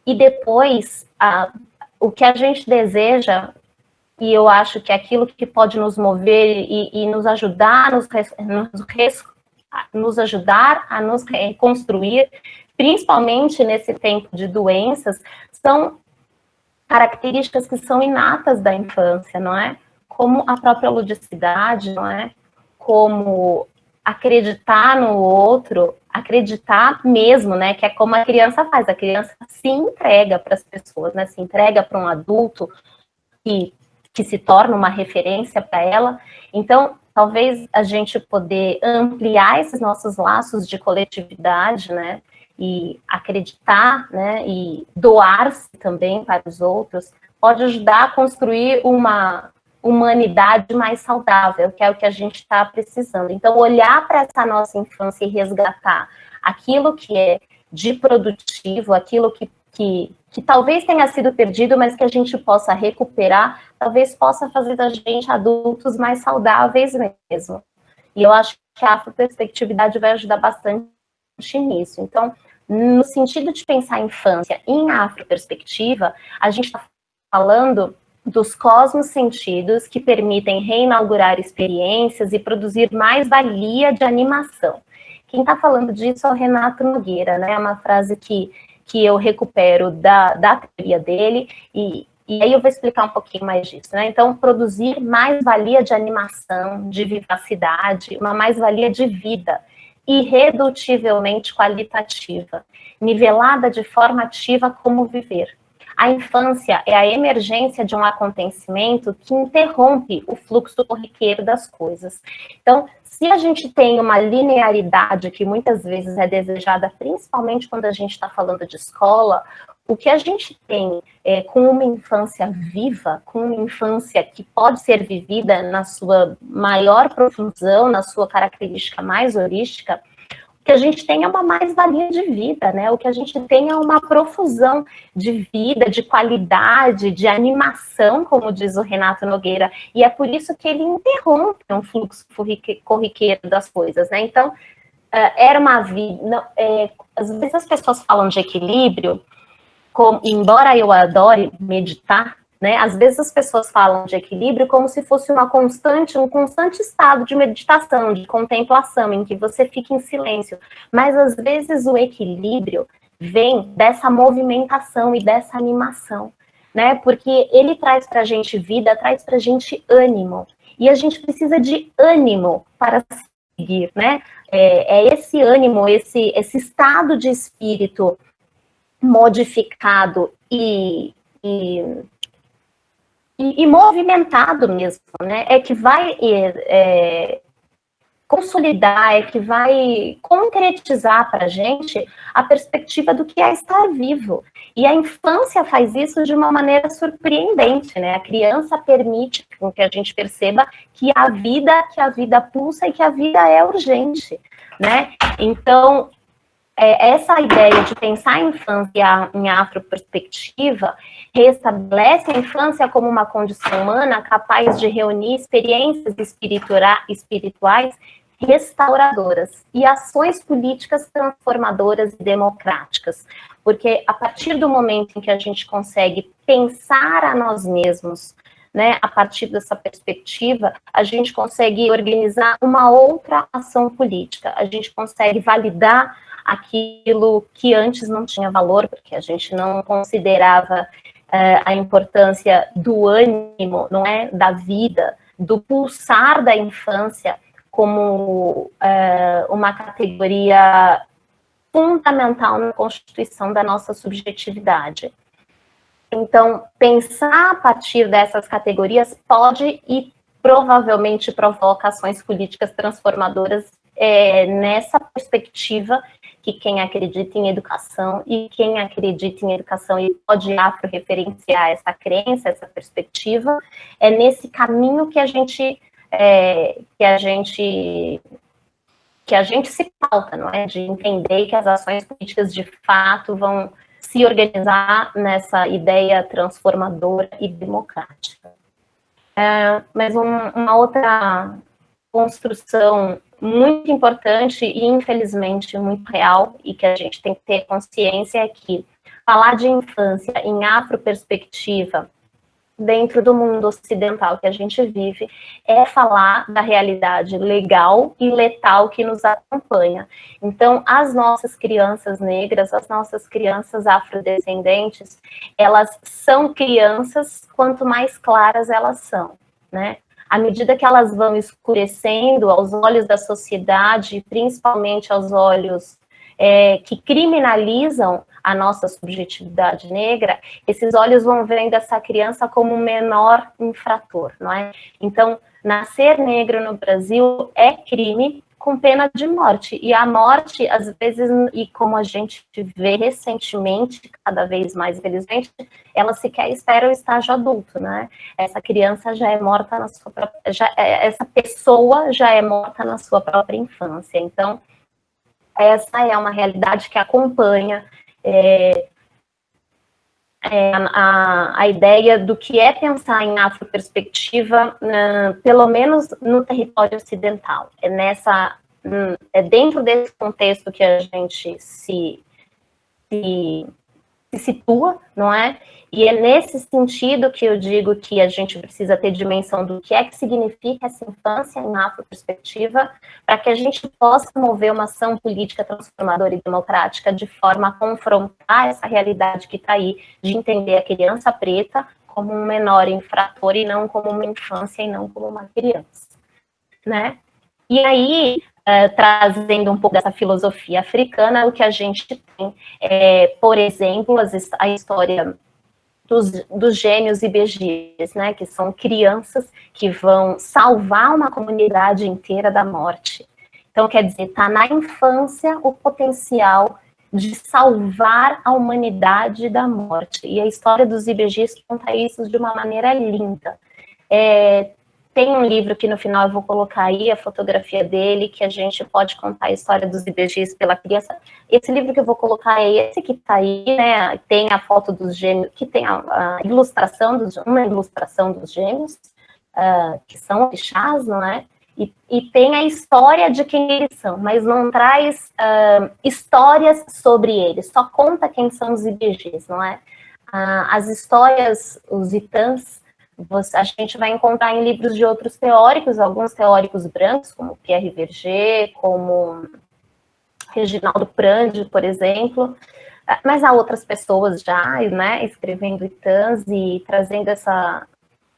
E depois, o que a gente deseja, e eu acho que é aquilo que pode nos mover e nos ajudar, nos ajudar a nos reconstruir, principalmente nesse tempo de doenças, são características que são inatas da infância, não é? Como a própria ludicidade, não é? Como acreditar no outro, acreditar mesmo, né? Que é como a criança faz. A criança se entrega para as pessoas, né? Se entrega para um adulto que se torna uma referência para ela. Então, talvez a gente poder ampliar esses nossos laços de coletividade, né? E acreditar, né? E doar-se também para os outros, pode ajudar a construir uma humanidade mais saudável, que é o que a gente está precisando. Então, olhar para essa nossa infância e resgatar aquilo que é de produtivo, aquilo que talvez tenha sido perdido, mas que a gente possa recuperar, talvez possa fazer da gente adultos mais saudáveis mesmo. E eu acho que a afroperspectividade vai ajudar bastante nisso. Então, no sentido de pensar a infância em afroperspectiva, a gente está falando dos cosmos sentidos que permitem reinaugurar experiências e produzir mais valia de animação. Quem está falando disso é o Renato Nogueira, né? É uma frase que eu recupero da teoria dele, e aí eu vou explicar um pouquinho mais disso, né? Então, produzir mais valia de animação, de vivacidade, uma mais-valia de vida, irredutivelmente qualitativa, nivelada de forma ativa como viver. A infância é a emergência de um acontecimento que interrompe o fluxo corriqueiro das coisas. Então, se a gente tem uma linearidade que muitas vezes é desejada, principalmente quando a gente está falando de escola, o que a gente tem com uma infância viva, com uma infância que pode ser vivida na sua maior profusão, na sua característica mais holística, o que a gente tem é uma mais-valia de vida, né? O que a gente tem é uma profusão de vida, de qualidade, de animação, como diz o Renato Nogueira, e é por isso que ele interrompe um fluxo corriqueiro das coisas, né? Então, era uma vida... às vezes as pessoas falam de equilíbrio, embora eu adore meditar, né? Às vezes as pessoas falam de equilíbrio como se fosse um constante estado de meditação, de contemplação, em que você fica em silêncio. Mas às vezes o equilíbrio vem dessa movimentação e dessa animação, né? Porque ele traz para a gente vida, traz para a gente ânimo. E a gente precisa de ânimo para seguir, né? É esse ânimo, esse estado de espírito modificado e movimentado mesmo, né? É que vai consolidar, é que vai concretizar para a gente a perspectiva do que é estar vivo. E a infância faz isso de uma maneira surpreendente, né? A criança permite que a gente perceba que a vida pulsa e que a vida é urgente, né? Então, essa ideia de pensar a infância em afroperspectiva restabelece a infância como uma condição humana capaz de reunir experiências espirituais restauradoras e ações políticas transformadoras e democráticas. Porque a partir do momento em que a gente consegue pensar a nós mesmos, né, a partir dessa perspectiva, a gente consegue organizar uma outra ação política, a gente consegue validar aquilo que antes não tinha valor, porque a gente não considerava a importância do ânimo, não é, da vida, do pulsar da infância como uma categoria fundamental na constituição da nossa subjetividade. Então, pensar a partir dessas categorias pode e provavelmente provoca ações políticas transformadoras nessa perspectiva que quem acredita em educação e quem acredita em educação e pode afro-referenciar essa crença, essa perspectiva, é nesse caminho que a gente se pauta, não é? De entender que as ações políticas de fato vão se organizar nessa ideia transformadora e democrática. Mas uma outra construção muito importante e, infelizmente, muito real, e que a gente tem que ter consciência é que falar de infância em afroperspectiva dentro do mundo ocidental que a gente vive é falar da realidade legal e letal que nos acompanha. Então, as nossas crianças negras, as nossas crianças afrodescendentes, elas são crianças quanto mais claras elas são, né? À medida que elas vão escurecendo aos olhos da sociedade, principalmente aos olhos que criminalizam a nossa subjetividade negra, esses olhos vão vendo essa criança como um menor infrator, não é? Então, nascer negro no Brasil é crime com pena de morte. E a morte, às vezes, e como a gente vê recentemente, cada vez mais, infelizmente, ela sequer espera o estágio adulto, né? Essa criança já é morta na sua própria... essa pessoa já é morta na sua própria infância. Então, essa é uma realidade que acompanha a ideia do que é pensar em afroperspectiva, pelo menos no território ocidental. É dentro desse contexto que a gente se se situa, não é? E é nesse sentido que eu digo que a gente precisa ter dimensão do que é que significa essa infância em afroperspectiva, para que a gente possa mover uma ação política transformadora e democrática de forma a confrontar essa realidade que está aí, de entender a criança preta como um menor infrator e não como uma infância e não como uma criança, né? E aí, trazendo um pouco dessa filosofia africana, o que a gente tem por exemplo, a história dos gênios e BGs, né, que são crianças que vão salvar uma comunidade inteira da morte. Então, quer dizer, está na infância o potencial de salvar a humanidade da morte. E a história dos IBGs conta isso de uma maneira linda. Tem um livro que no final eu vou colocar aí a fotografia dele, que a gente pode contar a história dos IBGs pela criança. Esse livro que eu vou colocar é esse que está aí, né? Tem a foto dos gêmeos, que tem a ilustração, uma ilustração dos gêmeos, que são orixás, não é? E tem a história de quem eles são, mas não traz histórias sobre eles, só conta quem são os IBGs, não é? As histórias, os itãs, a gente vai encontrar em livros de outros teóricos, alguns teóricos brancos, como Pierre Verger, como Reginaldo Prandi, por exemplo, mas há outras pessoas já, né, escrevendo itãs e trazendo essa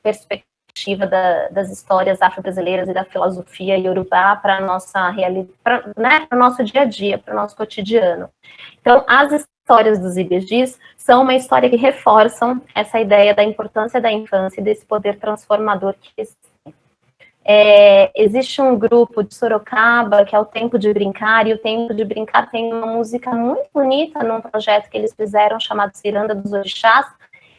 perspectiva das histórias afro-brasileiras e da filosofia iorubá para a nossa realidade, né, para o nosso dia a dia, para o nosso cotidiano. Então, as histórias dos IBGs são uma história que reforçam essa ideia da importância da infância e desse poder transformador que existe. Existe um grupo de Sorocaba, que é o Tempo de Brincar, e o Tempo de Brincar tem uma música muito bonita num projeto que eles fizeram chamado Ciranda dos Orixás.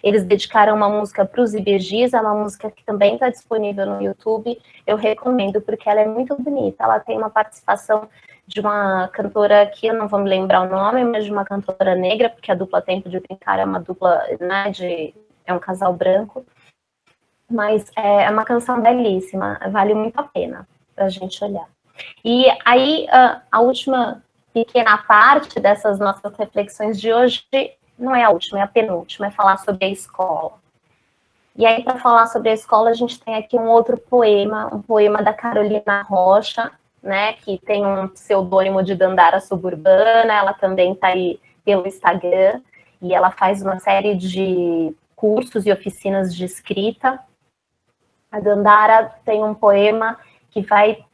Eles dedicaram uma música para os IBGs, é uma música que também está disponível no YouTube. Eu recomendo, porque ela é muito bonita. Ela tem uma participação de uma cantora que eu não vou me lembrar o nome, mas de uma cantora negra, porque a dupla Tempo de Brincar é uma dupla, né, é um casal branco. Mas é uma canção belíssima, vale muito a pena para a gente olhar. E aí, a última pequena parte dessas nossas reflexões de hoje, não é a última, é a penúltima, é falar sobre a escola. E aí, para falar sobre a escola, a gente tem aqui um outro poema, um poema da Carolina Rocha, né, que tem um pseudônimo de Dandara Suburbana, ela também está aí pelo Instagram, e ela faz uma série de cursos e oficinas de escrita. A Dandara tem um poema que vai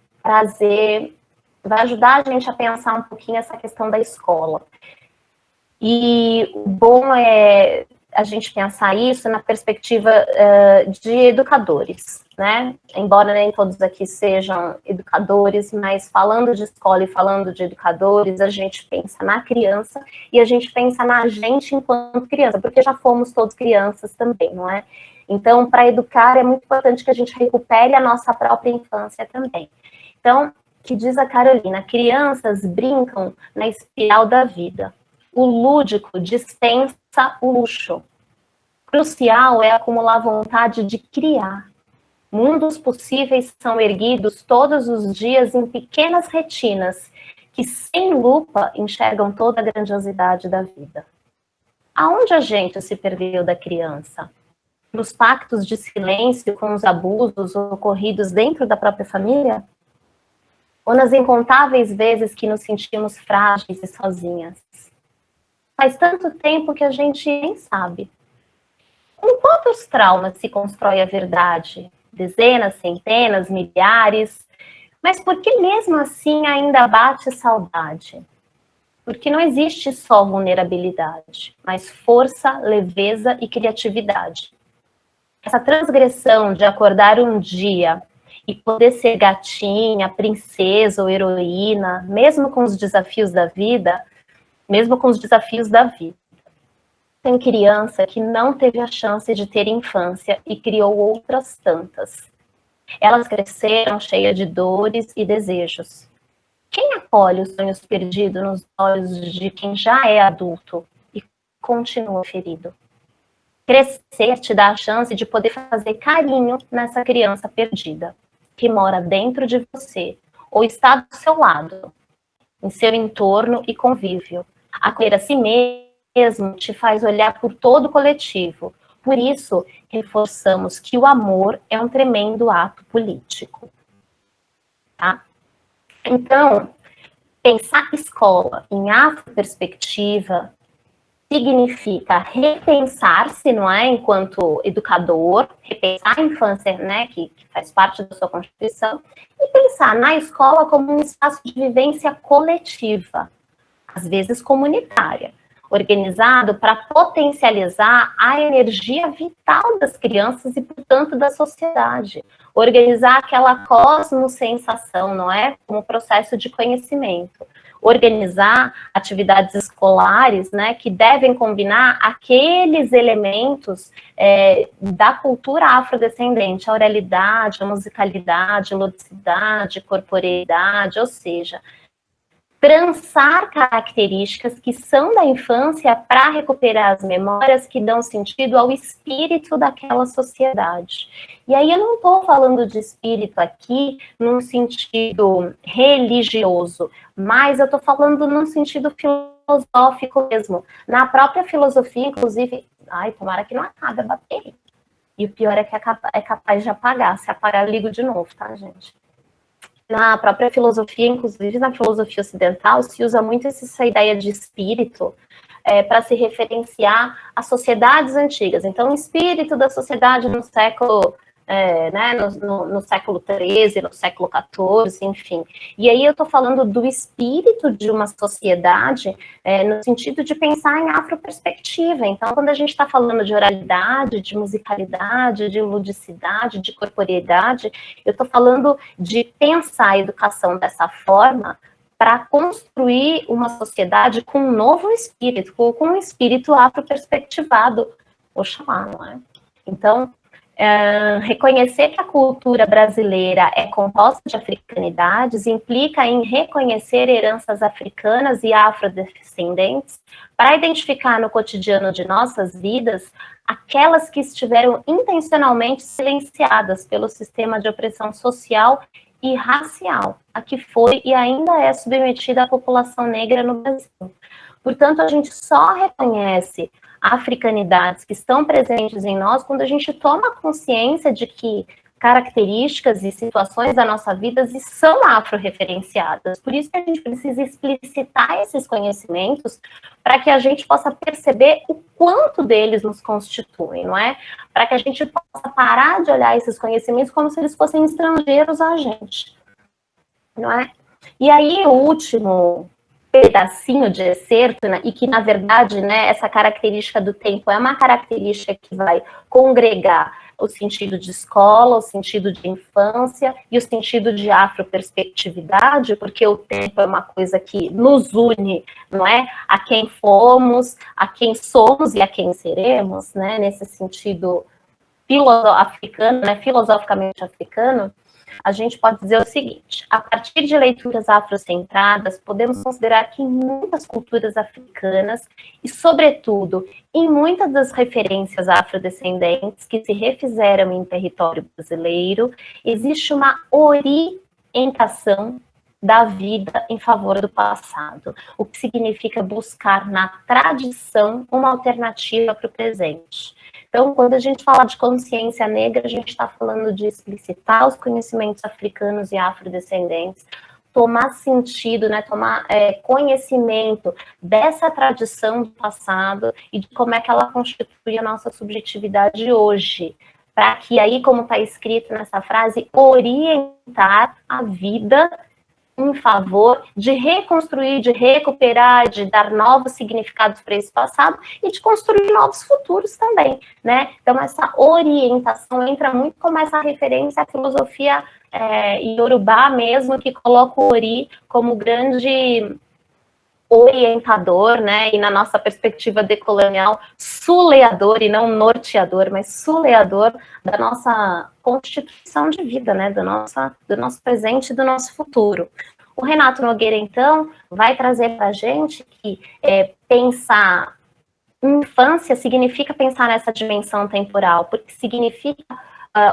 ajudar a gente a pensar um pouquinho essa questão da escola. E o bom é a gente pensar isso na perspectiva de educadores, né? Embora nem todos aqui sejam educadores, mas falando de escola e falando de educadores, a gente pensa na criança e a gente pensa na gente enquanto criança, porque já fomos todos crianças também, não é? Então, para educar, é muito importante que a gente recupere a nossa própria infância também. Então, que diz a Carolina, crianças brincam na espiral da vida. O lúdico dispensa o luxo. Crucial é acumular vontade de criar. Mundos possíveis são erguidos todos os dias em pequenas retinas que, sem lupa, enxergam toda a grandiosidade da vida. Aonde a gente se perdeu da criança? Nos pactos de silêncio com os abusos ocorridos dentro da própria família? Ou nas incontáveis vezes que nos sentimos frágeis e sozinhas? Faz tanto tempo que a gente nem sabe. Com quantos traumas se constrói a verdade? Dezenas, centenas, milhares? Mas por que mesmo assim ainda bate saudade? Porque não existe só vulnerabilidade, mas força, leveza e criatividade. Essa transgressão de acordar um dia e poder ser gatinha, princesa ou heroína, mesmo com os desafios da vida, Tem criança que não teve a chance de ter infância e criou outras tantas. Elas cresceram cheias de dores e desejos. Quem acolhe os sonhos perdidos nos olhos de quem já é adulto e continua ferido? Crescer te dá a chance de poder fazer carinho nessa criança perdida, que mora dentro de você, ou está do seu lado, em seu entorno e convívio. Acolher a si mesmo te faz olhar por todo o coletivo. Por isso, reforçamos que o amor é um tremendo ato político. Tá? Então, pensar escola em afroperspectiva significa repensar-se, não é, enquanto educador, repensar a infância, né, que faz parte da sua constituição, e pensar na escola como um espaço de vivência coletiva, às vezes comunitária, organizado para potencializar a energia vital das crianças e, portanto, da sociedade. Organizar aquela cosmosensação, não é? Como processo de conhecimento. Organizar atividades escolares, né, que devem combinar aqueles elementos da cultura afrodescendente, a oralidade, a musicalidade, a ludicidade, corporeidade, ou seja, trançar características que são da infância para recuperar as memórias que dão sentido ao espírito daquela sociedade. E aí eu não estou falando de espírito aqui num sentido religioso, mas eu estou falando num sentido filosófico mesmo. Na própria filosofia, inclusive, tomara que não acabe a bateria. E o pior é que é capaz de apagar. Se apagar, eu ligo de novo, tá, gente? Na própria filosofia, inclusive na filosofia ocidental, se usa muito essa ideia de espírito para se referenciar a sociedades antigas. Então, o espírito da sociedade no século, né, no século XIII, no século XIV, enfim. E aí eu estou falando do espírito de uma sociedade no sentido de pensar em afroperspectiva. Então, quando a gente está falando de oralidade, de musicalidade, de ludicidade, de corporeidade, eu estou falando de pensar a educação dessa forma para construir uma sociedade com um novo espírito, com um espírito afroperspectivado, vou chamar, não é? Então, reconhecer que a cultura brasileira é composta de africanidades implica em reconhecer heranças africanas e afrodescendentes para identificar no cotidiano de nossas vidas aquelas que estiveram intencionalmente silenciadas pelo sistema de opressão social e racial, a que foi e ainda é submetida a população negra no Brasil. Portanto, a gente só reconhece africanidades que estão presentes em nós quando a gente toma consciência de que características e situações da nossa vida são afro-referenciadas. Por isso que a gente precisa explicitar esses conhecimentos para que a gente possa perceber o quanto deles nos constituem, não é? Para que a gente possa parar de olhar esses conhecimentos como se eles fossem estrangeiros a gente, não é? E aí, o último pedacinho de excerto, né, e que, na verdade, né, essa característica do tempo é uma característica que vai congregar o sentido de escola, o sentido de infância e o sentido de afroperspectividade, porque o tempo é uma coisa que nos une, não é? A quem fomos, a quem somos e a quem seremos, né? Nesse sentido africano, né, filosoficamente africano, a gente pode dizer o seguinte: a partir de leituras afrocentradas, podemos considerar que em muitas culturas africanas, e sobretudo em muitas das referências afrodescendentes que se refizeram em território brasileiro, existe uma orientação da vida em favor do passado, o que significa buscar na tradição uma alternativa para o presente. Então, quando a gente fala de consciência negra, a gente está falando de explicitar os conhecimentos africanos e afrodescendentes, tomar sentido, né, tomar conhecimento dessa tradição do passado e de como é que ela constitui a nossa subjetividade hoje, para que aí, como está escrito nessa frase, orientar a vida em favor de reconstruir, de recuperar, de dar novos significados para esse passado e de construir novos futuros também, né? Então, essa orientação entra muito como essa referência à filosofia iorubá mesmo, que coloca o Ori como grande orientador, né? E na nossa perspectiva decolonial, suleador e não norteador, mas suleador da nossa constituição de vida, né? Do nosso presente e do nosso futuro. O Renato Nogueira, então, vai trazer para a gente que pensar infância significa pensar nessa dimensão temporal, porque significa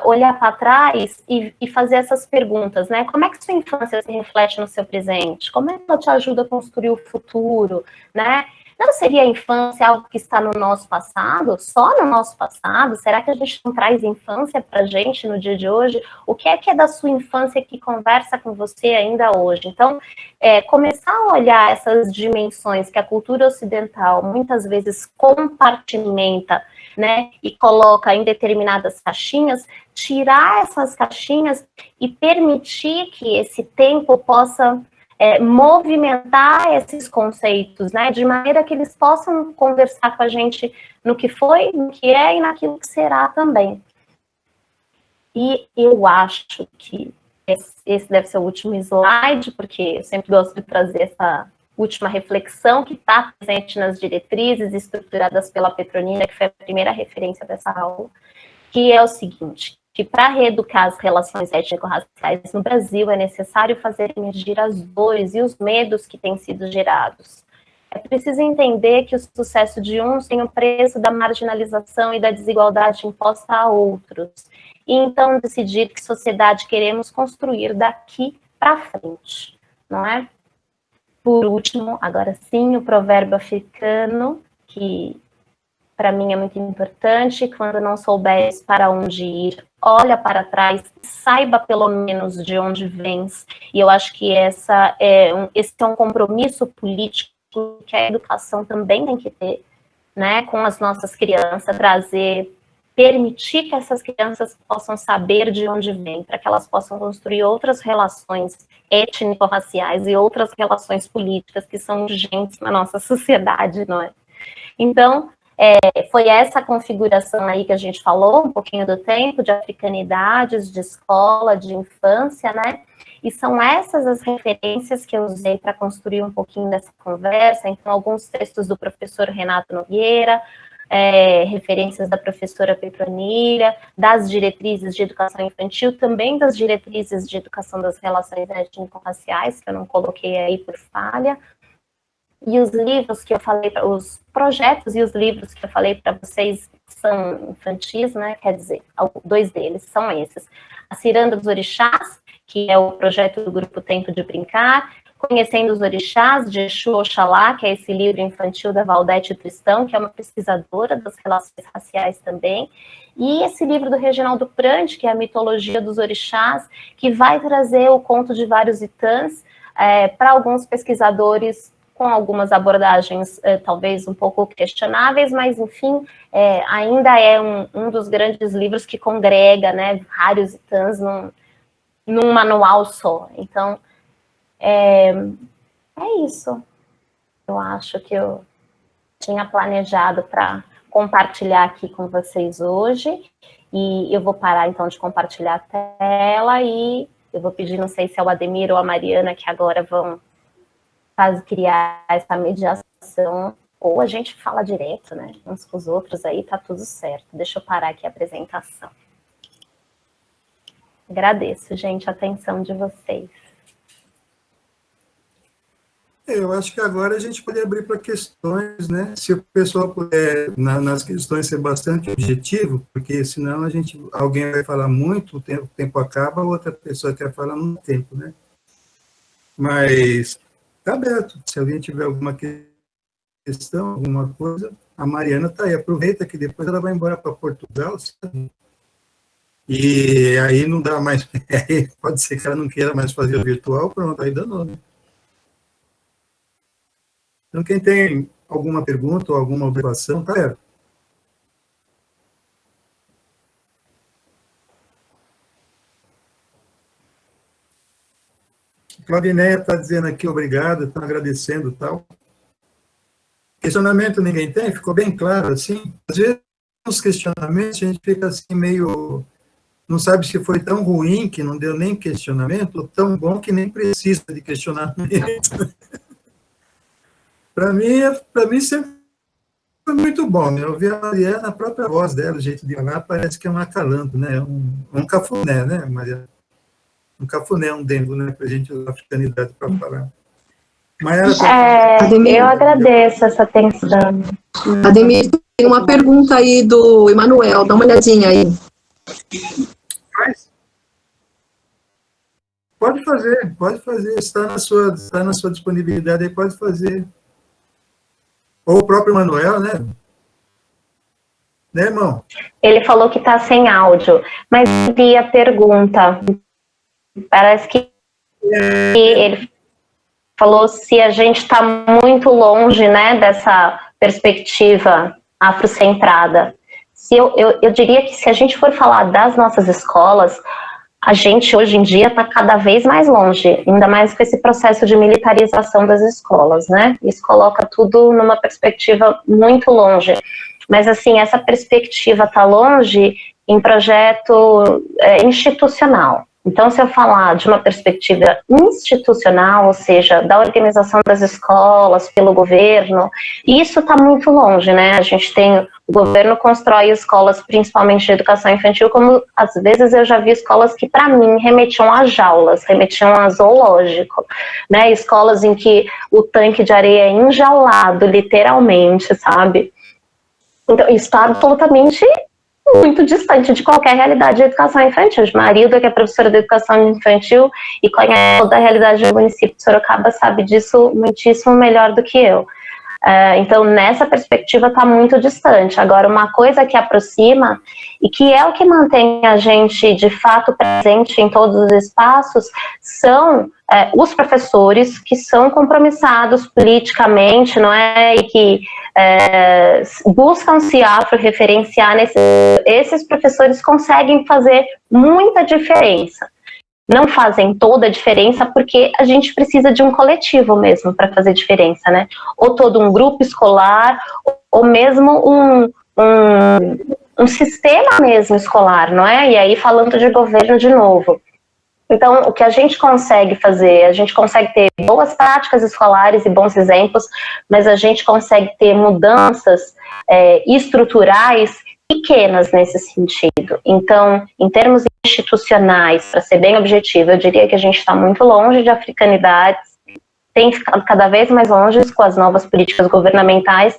olhar para trás e fazer essas perguntas, né? Como é que sua infância se reflete no seu presente? Como é que ela te ajuda a construir o futuro, né? Então, seria a infância algo que está no nosso passado? Só no nosso passado? Será que a gente não traz infância para a gente no dia de hoje? O que é da sua infância que conversa com você ainda hoje? Então, começar a olhar essas dimensões que a cultura ocidental muitas vezes compartimenta, né, e coloca em determinadas caixinhas, tirar essas caixinhas e permitir que esse tempo possa movimentar esses conceitos, né, de maneira que eles possam conversar com a gente no que foi, no que é e naquilo que será também. E eu acho que esse deve ser o último slide, porque eu sempre gosto de trazer essa última reflexão que está presente nas diretrizes estruturadas pela Petronina, que foi a primeira referência dessa aula, que é o seguinte, que para reeducar as relações étnico-raciais no Brasil é necessário fazer emergir as dores e os medos que têm sido gerados. É preciso entender que o sucesso de uns tem o preço da marginalização e da desigualdade imposta a outros, e então decidir que sociedade queremos construir daqui para frente, não é? Por último, agora sim, o provérbio africano, que para mim é muito importante: quando não souberes para onde ir, olha para trás, saiba pelo menos de onde vens. E eu acho que esse é um compromisso político que a educação também tem que ter, né, com as nossas crianças, permitir que essas crianças possam saber de onde vêm, para que elas possam construir outras relações étnico-raciais e outras relações políticas que são urgentes na nossa sociedade, não é? Então, foi essa configuração aí que a gente falou, um pouquinho do tempo, de africanidades, de escola, de infância, né? E são essas as referências que eu usei para construir um pouquinho dessa conversa. Então, alguns textos do professor Renato Nogueira, referências da professora Petronilha, das diretrizes de educação infantil, também das diretrizes de educação das relações étnico-raciais, que eu não coloquei aí por falha. E os livros que eu falei, os projetos e os livros que eu falei para vocês são infantis, né? Quer dizer, 2 deles são esses: A Ciranda dos Orixás, que é o projeto do Grupo Tempo de Brincar, Conhecendo os Orixás, de Exu Oxalá, que é esse livro infantil da Valdete Tristão, que é uma pesquisadora das relações raciais também, e esse livro do Reginaldo Prandi, que é a Mitologia dos Orixás, que vai trazer o conto de vários itãs para alguns pesquisadores, com algumas abordagens talvez um pouco questionáveis, mas, enfim, ainda é um dos grandes livros que congrega, né, vários itãs num manual só. Então, é isso. Eu acho que eu tinha planejado para compartilhar aqui com vocês hoje, e eu vou parar, então, de compartilhar a tela, e eu vou pedir, não sei se é o Ademir ou a Mariana, que agora vão criar essa mediação, ou a gente fala direto, né, uns com os outros, aí tá tudo certo. Deixa eu parar aqui a apresentação. Agradeço, gente, a atenção de vocês. Eu acho que agora a gente pode abrir para questões, né? Se o pessoal puder, nas questões, ser bastante objetivo, porque senão alguém vai falar muito, o tempo acaba, outra pessoa quer falar no tempo, né? Mas está aberto. Se alguém tiver alguma questão, alguma coisa, a Mariana está aí. Aproveita que depois ela vai embora para Portugal, sabe? E aí não dá mais. Pode ser que ela não queira mais fazer o virtual, pronto, aí danou, né? Então, quem tem alguma pergunta ou alguma observação, está aberto. Claudineia está dizendo aqui obrigado, está agradecendo e tal. Questionamento ninguém tem? Ficou bem claro, assim? Às vezes, nos questionamentos, a gente fica assim meio... Não sabe se foi tão ruim que não deu nem questionamento, ou tão bom que nem precisa de questionamento. Para mim sempre foi muito bom, né? Eu vi a Mariana, a própria voz dela, o jeito de falar, parece que é um acalanto, né? Um cafuné, né, Mariana? Um cafuné, um dengo, né? Para a gente usar a africanidade para falar. Eu agradeço essa atenção. Ademir, tem uma pergunta aí do Emanuel, dá uma olhadinha aí. Pode fazer, está na sua disponibilidade aí, pode fazer. Ou o próprio Manuel, né? Né, irmão? Ele falou que está sem áudio, mas eu vi a pergunta. Parece que ele falou se a gente está muito longe, né, dessa perspectiva afrocentrada. Eu diria que se a gente for falar das nossas escolas, a gente hoje em dia está cada vez mais longe, ainda mais com esse processo de militarização das escolas, né? Isso coloca tudo numa perspectiva muito longe. Mas, assim, essa perspectiva está longe em projeto institucional. Então, se eu falar de uma perspectiva institucional, ou seja, da organização das escolas pelo governo, isso está muito longe, né? A gente tem, o governo constrói escolas, principalmente de educação infantil, como às vezes eu já vi escolas que, para mim, remetiam a jaulas, remetiam a zoológico, né? Escolas em que o tanque de areia é enjaulado, literalmente, sabe? Então, isso está absolutamente muito distante de qualquer realidade de educação infantil. Marilda, que é professora de educação infantil e conhece toda a realidade do município de Sorocaba, sabe disso muitíssimo melhor do que eu. Então, nessa perspectiva, está muito distante. Agora, uma coisa que aproxima e que é o que mantém a gente, de fato, presente em todos os espaços, são os professores que são compromissados politicamente, não é? E que buscam se afro-referenciar. Esses professores conseguem fazer muita diferença. Não fazem toda a diferença porque a gente precisa de um coletivo mesmo para fazer diferença, né? Ou todo um grupo escolar, ou mesmo um sistema mesmo escolar, não é? E aí falando de governo de novo. Então, o que a gente consegue fazer, a gente consegue ter boas práticas escolares e bons exemplos, mas a gente consegue ter mudanças estruturais pequenas nesse sentido. Então, em termos institucionais, para ser bem objetivo, eu diria que a gente está muito longe de africanidade, tem ficado cada vez mais longe com as novas políticas governamentais,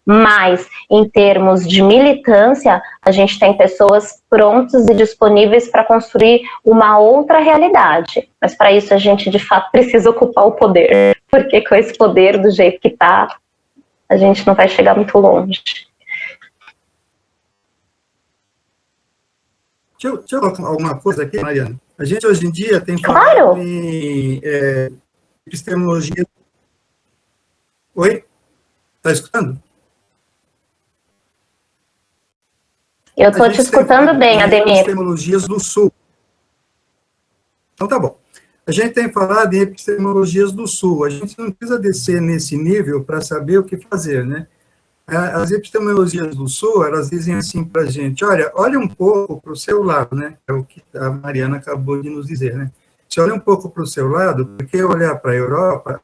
mas em termos de militância, a gente tem pessoas prontas e disponíveis para construir uma outra realidade. Mas para isso a gente de fato precisa ocupar o poder, porque com esse poder do jeito que está, a gente não vai chegar muito longe. Deixa eu colocar alguma coisa aqui, Mariana. A gente hoje em dia tem falado em epistemologia. Oi? Está escutando? Eu estou te escutando bem, Ademir. Epistemologias do Sul. Então, tá bom. A gente tem falado em epistemologias do Sul. A gente não precisa descer nesse nível para saber o que fazer, né? As epistemologias do Sul, elas dizem assim para a gente, olha um pouco para o seu lado, né? É o que a Mariana acabou de nos dizer, né? Se olha um pouco para o seu lado, porque olhar para a Europa,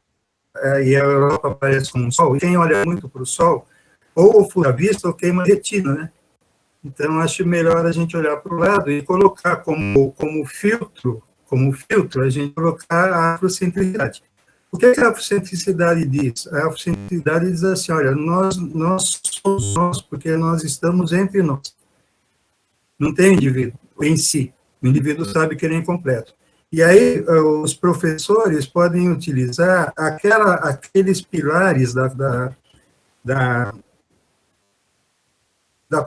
e a Europa parece como um sol, e quem olha muito para o sol, ou fura a vista ou queima a retina, né? Então, acho melhor a gente olhar para o lado e colocar como filtro, a gente colocar a afrocentricidade. O que a afrocentricidade diz? A afrocentricidade diz assim, olha, nós somos nós, porque nós estamos entre nós. Não tem indivíduo em si. O indivíduo sabe que ele é incompleto. E aí, os professores podem utilizar aqueles pilares da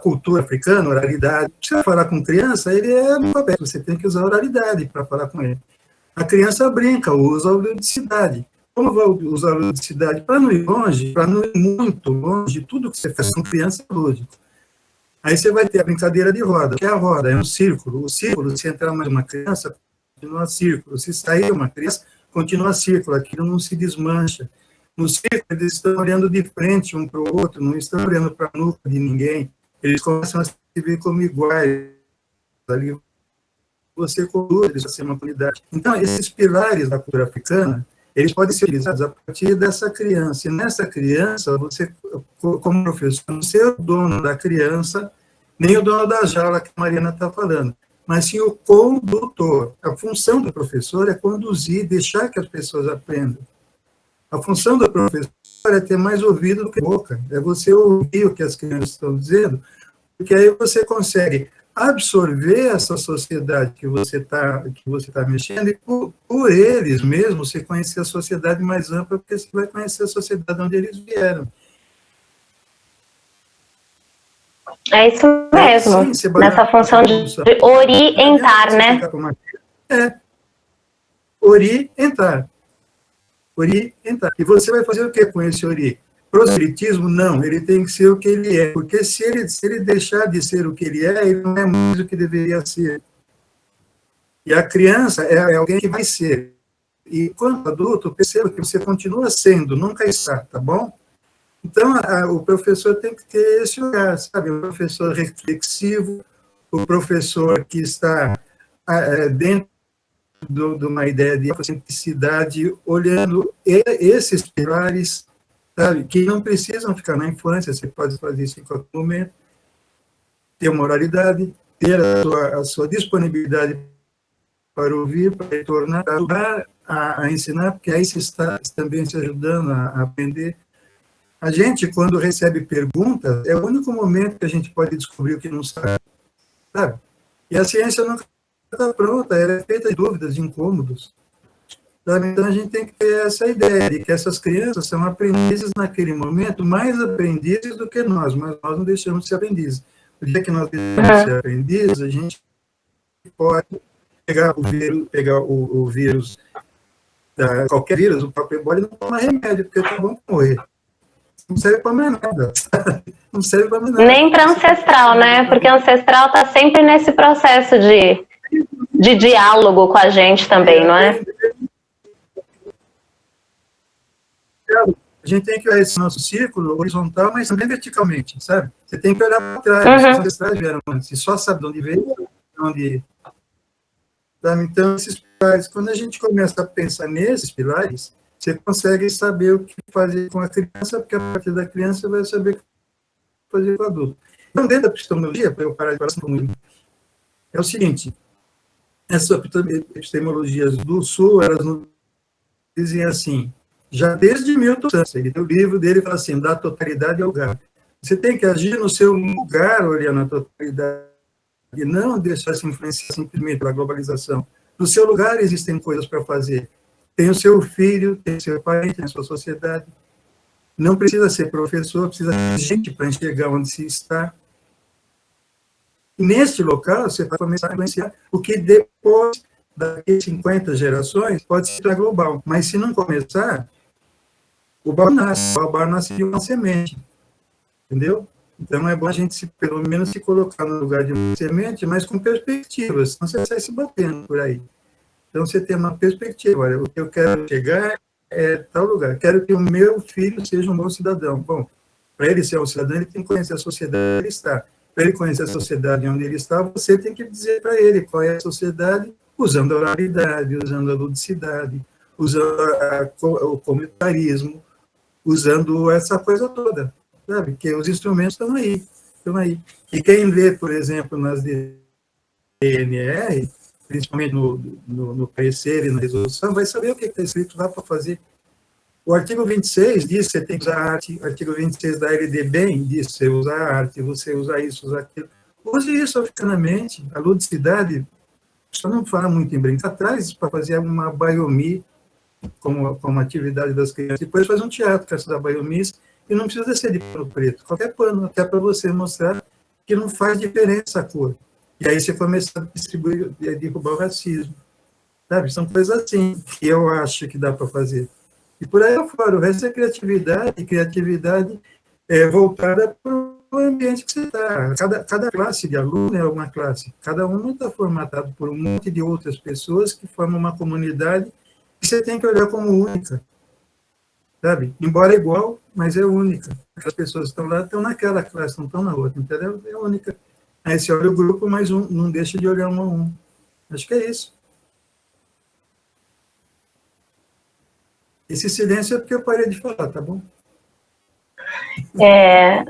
cultura africana, oralidade. Precisa falar com criança, ele é analfabeto, você tem que usar oralidade para falar com ele. A criança brinca, usa a ludicidade. Como vai usar a ludicidade? Para não ir longe, para não ir muito longe, tudo que você faz com criança é lúdico. Aí você vai ter a brincadeira de roda. O que é a roda? É um círculo. O círculo, se entrar mais uma criança, continua círculo. Se sair uma criança, continua círculo. Aquilo não se desmancha. No círculo, eles estão olhando de frente um para o outro, não estão olhando para a nuca de ninguém. Eles começam a se ver como iguais. Ali você conduz, eles ser uma comunidade. Então, esses pilares da cultura africana, eles podem ser utilizados a partir dessa criança. E nessa criança, você, como professor, não ser o dono da criança, nem o dono da jaula que a Mariana está falando, mas sim o condutor. A função do professor é conduzir, deixar que as pessoas aprendam. A função do professor é ter mais ouvido do que boca, é você ouvir o que as crianças estão dizendo, porque aí você consegue absorver essa sociedade que você tá mexendo, e por eles mesmos você conhecer a sociedade mais ampla, porque você vai conhecer a sociedade onde eles vieram. É isso mesmo, Sim, nessa função de orientar, né? Orientar. Orientar. E você vai fazer o que com esse ori? Proselitismo? Não, ele tem que ser o que ele é, porque se ele deixar de ser o que ele não é mais o que deveria ser. E a criança é alguém que vai ser. E quando adulto, perceba que você continua sendo, nunca está, tá bom? Então, o professor tem que ter esse olhar, sabe? O professor reflexivo, o professor que está dentro de uma ideia de simplicidade, olhando esses pilares, sabe? Que não precisam ficar na infância, você pode fazer isso em qualquer momento, ter moralidade, ter a sua disponibilidade para ouvir, para retornar, para ajudar a ensinar, porque aí você está também se ajudando a aprender. A gente, quando recebe perguntas, é o único momento que a gente pode descobrir o que não sabe. E a ciência não está pronta, ela é feita de dúvidas, de incômodos. Sabe? Então, a gente tem que ter essa ideia de que essas crianças são aprendizes naquele momento, mais aprendizes do que nós, mas nós não deixamos de ser aprendizes. O dia que nós deixamos de ser aprendizes, a gente pode pegar o vírus, qualquer vírus, o próprio ebola, e não tomar remédio, porque tá bom morrer. Não serve para mais nada. Não serve para mais nada. Nem para ancestral, né? Porque ancestral está sempre nesse processo de diálogo com a gente também, não é? A gente tem que olhar esse nosso círculo horizontal, mas também verticalmente, sabe? Você tem que olhar para trás. Os ancestrais vieram antes. Você só sabe de onde veio, onde... Sabe? Então, esses pilares, quando a gente começa a pensar nesses pilares, você consegue saber o que fazer com a criança, porque a partir da criança você vai saber o que fazer com o adulto. Então, dentro da epistemologia, para eu parar de falar muito, é o seguinte, essas epistemologias do Sul, elas nos dizem assim, já desde Milton Santos, ele tem o livro dele, fala assim, da totalidade ao lugar. Você tem que agir no seu lugar, olhando a totalidade, e não deixar se influenciar simplesmente pela globalização. No seu lugar existem coisas para fazer. Tem o seu filho, tem o seu pai, tem a sua sociedade. Não precisa ser professor, precisa ser gente para enxergar onde se está. E neste local, você vai começar a influenciar o que depois das 50 gerações pode ser global. Mas se não começar, o baobá nasce de uma semente. Entendeu? Então, é bom a gente, pelo menos, se colocar no lugar de uma semente, mas com perspectivas, senão você sai se batendo por aí. Então, você tem uma perspectiva, olha, o que eu quero chegar é tal lugar, quero que o meu filho seja um bom cidadão. Bom, para ele ser um cidadão, ele tem que conhecer a sociedade onde ele está. Para ele conhecer a sociedade onde ele está, você tem que dizer para ele qual é a sociedade, usando a oralidade, usando a ludicidade, usando o comunitarismo, usando essa coisa toda. Sabe? Que os instrumentos estão aí. E quem lê, por exemplo, nas DNR, principalmente no parecer e na resolução, vai saber o que está escrito lá para fazer. O artigo 26 diz que você tem que usar arte, o artigo 26 da LDB diz que você usa arte, você usa isso, usa aquilo. Use isso africanamente. A ludicidade, só não fala muito em brincar, traz para fazer uma baiomi como atividade das crianças. Depois faz um teatro com essa baiomis, e não precisa ser de pano preto, qualquer pano, até para você mostrar que não faz diferença a cor. E aí você começa a distribuir, a derrubar o racismo. Sabe? São coisas assim que eu acho que dá para fazer. E por aí fora, o resto é criatividade voltada para o ambiente que você está. Cada classe de aluno é uma classe. Cada um está formatado por um monte de outras pessoas que formam uma comunidade que você tem que olhar como única. Sabe? Embora igual, mas é única. As pessoas que estão lá estão naquela classe, não estão na outra, entendeu? É única. Aí você olha o grupo, mas não deixa de olhar um a um. Acho que é isso. Esse silêncio é porque eu parei de falar, tá bom?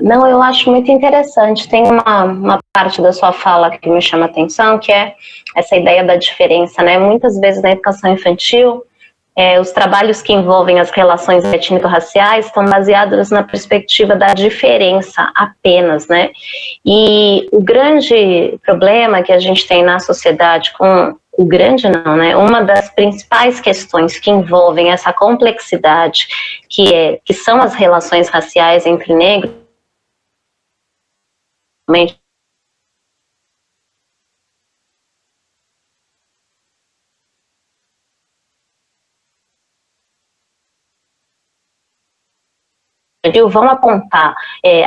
Não, eu acho muito interessante. Tem uma parte da sua fala que me chama a atenção, que é essa ideia da diferença, né? Muitas vezes na educação infantil, os trabalhos que envolvem as relações étnico-raciais estão baseados na perspectiva da diferença apenas, né? E o grande problema que a gente tem na sociedade uma das principais questões que envolvem essa complexidade, que são as relações raciais entre negros, vão apontar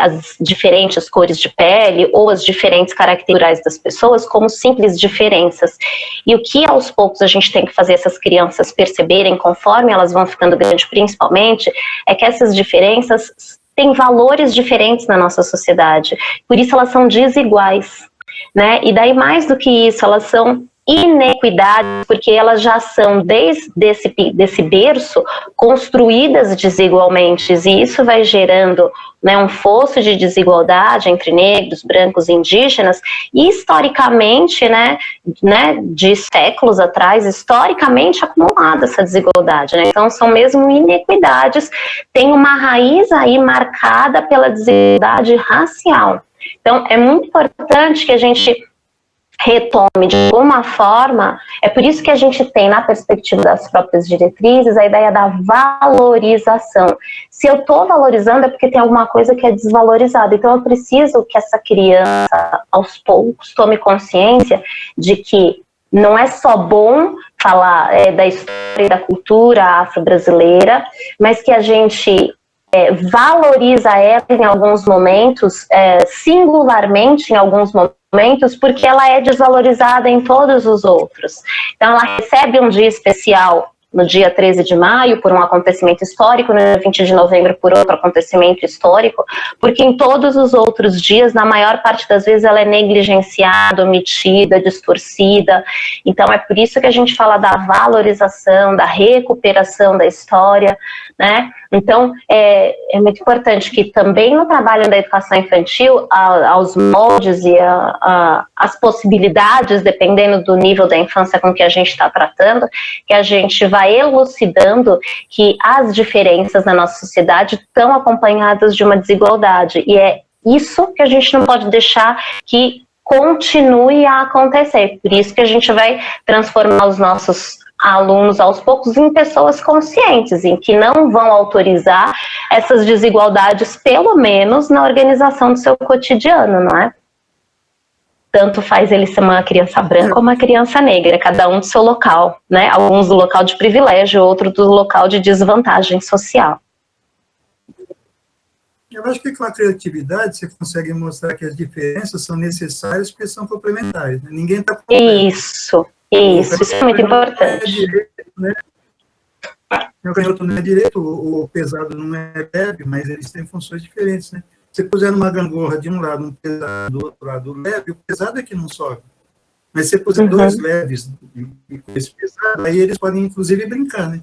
as diferentes cores de pele ou as diferentes características das pessoas como simples diferenças. E o que aos poucos a gente tem que fazer essas crianças perceberem, conforme elas vão ficando grandes principalmente, é que essas diferenças têm valores diferentes na nossa sociedade. Por isso elas são desiguais, né? E daí mais do que isso, elas são inequidades, porque elas já são, desde desse berço, construídas desigualmente, e isso vai gerando, né, um fosso de desigualdade entre negros, brancos e indígenas, e historicamente, né, de séculos atrás, historicamente acumulada essa desigualdade, né? Então são mesmo inequidades, tem uma raiz aí marcada pela desigualdade racial. Então é muito importante que a gente retome de alguma forma. É por isso que a gente tem, na perspectiva das próprias diretrizes, a ideia da valorização. Se eu estou valorizando é porque tem alguma coisa que é desvalorizada, então eu preciso que essa criança, aos poucos, tome consciência de que não é só bom falar da história e da cultura afro-brasileira, mas que a gente valoriza ela em alguns momentos, singularmente em alguns momentos, porque ela é desvalorizada em todos os outros. Então ela recebe um dia especial no dia 13 de maio por um acontecimento histórico, no dia 20 de novembro por outro acontecimento histórico, porque em todos os outros dias, na maior parte das vezes, ela é negligenciada, omitida, distorcida. Então é por isso que a gente fala da valorização, da recuperação da história, né? Então é muito importante que também no trabalho da educação infantil, aos moldes e as possibilidades, dependendo do nível da infância com que a gente está tratando, que a gente vai elucidando que as diferenças na nossa sociedade estão acompanhadas de uma desigualdade, e é isso que a gente não pode deixar que continue a acontecer. Por isso que a gente vai transformar os nossos alunos aos poucos em pessoas conscientes, em que não vão autorizar essas desigualdades, pelo menos na organização do seu cotidiano, não é? Tanto faz ele ser uma criança branca ou uma criança negra, cada um do seu local, né? Alguns do local de privilégio, outros do local de desvantagem social. Eu acho que com a criatividade você consegue mostrar que as diferenças são necessárias porque são complementares, né? Ninguém está completo. Isso é muito importante. O canhoto não é direito, o pesado não é leve, mas eles têm funções diferentes, né? Se puser numa gangorra de um lado, um pesado do outro lado leve, o pesado é que não sobe. Mas se puser dois leves e com esse pesado, aí eles podem, inclusive, brincar, né?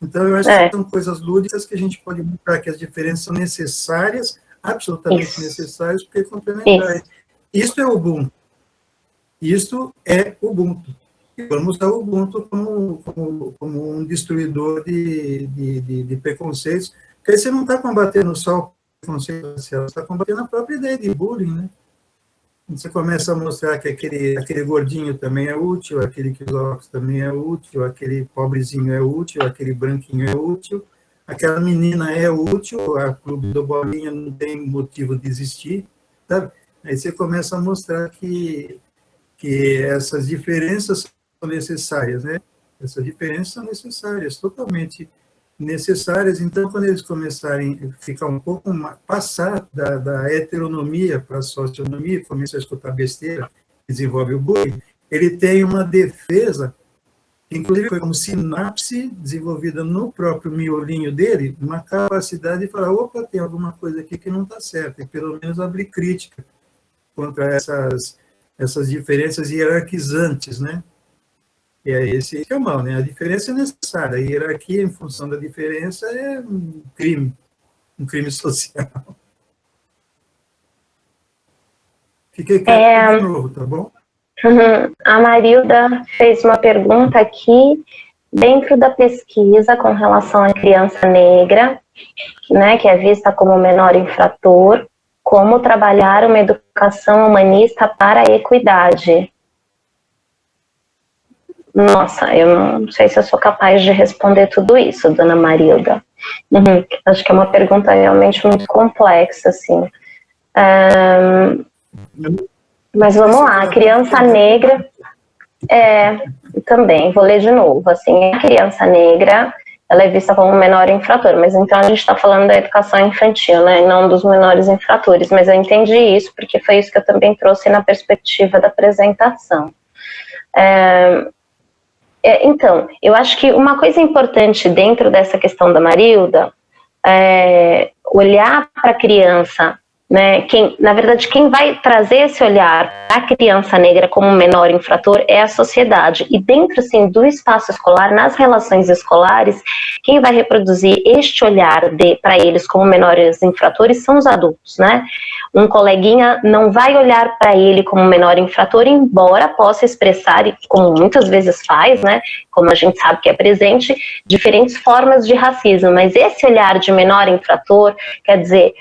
Então, eu acho que são coisas lúdicas que a gente pode mostrar que as diferenças são necessárias, absolutamente necessárias, porque complementares. Isso é Ubuntu. Isso é Ubuntu. E vamos usar o Ubuntu como um destruidor de preconceitos, porque aí você não está combatendo só o preconceito racial, você está combatendo a própria ideia de bullying, né? Você começa a mostrar que aquele gordinho também é útil, aquele que usa óculos também é útil, aquele pobrezinho é útil, aquele branquinho é útil, aquela menina é útil, a clube do Bolinha não tem motivo de existir, sabe? Aí você começa a mostrar que essas diferenças são necessárias, né? Essas diferenças são necessárias, totalmente necessárias. Então, quando eles começarem a ficar um pouco mais, passar da heteronomia para a socionomia, começam a escutar besteira, desenvolve o bullying, ele tem uma defesa, inclusive foi como sinapse desenvolvida no próprio miolinho dele, uma capacidade de falar, opa, tem alguma coisa aqui que não está certa, e pelo menos abrir crítica contra essas diferenças hierarquizantes, né? E é esse que é o mal, né? A diferença é necessária, a hierarquia em função da diferença é um crime social. Fiquei quieto de novo, tá bom? A Marilda fez uma pergunta aqui, dentro da pesquisa com relação à criança negra, né, que é vista como menor infrator, como trabalhar uma educação humanista para a equidade? Nossa, eu não sei se eu sou capaz de responder tudo isso, dona Marilda. Acho que é uma pergunta realmente muito complexa, assim. Mas vamos lá, a criança negra, também, vou ler de novo, assim, a criança negra, ela é vista como um menor infrator, mas então a gente está falando da educação infantil, né, não dos menores infratores, mas eu entendi isso, porque foi isso que eu também trouxe na perspectiva da apresentação. Então, eu acho que uma coisa importante dentro dessa questão da Marilda é olhar para a criança, né? Na verdade, quem vai trazer esse olhar para a criança negra como menor infrator é a sociedade. E dentro, assim, do espaço escolar, nas relações escolares, quem vai reproduzir este olhar para eles como menores infratores são os adultos, né? Um coleguinha não vai olhar para ele como menor infrator, embora possa expressar, como muitas vezes faz, né? Como a gente sabe que é presente, diferentes formas de racismo. Mas esse olhar de menor infrator, quer dizer,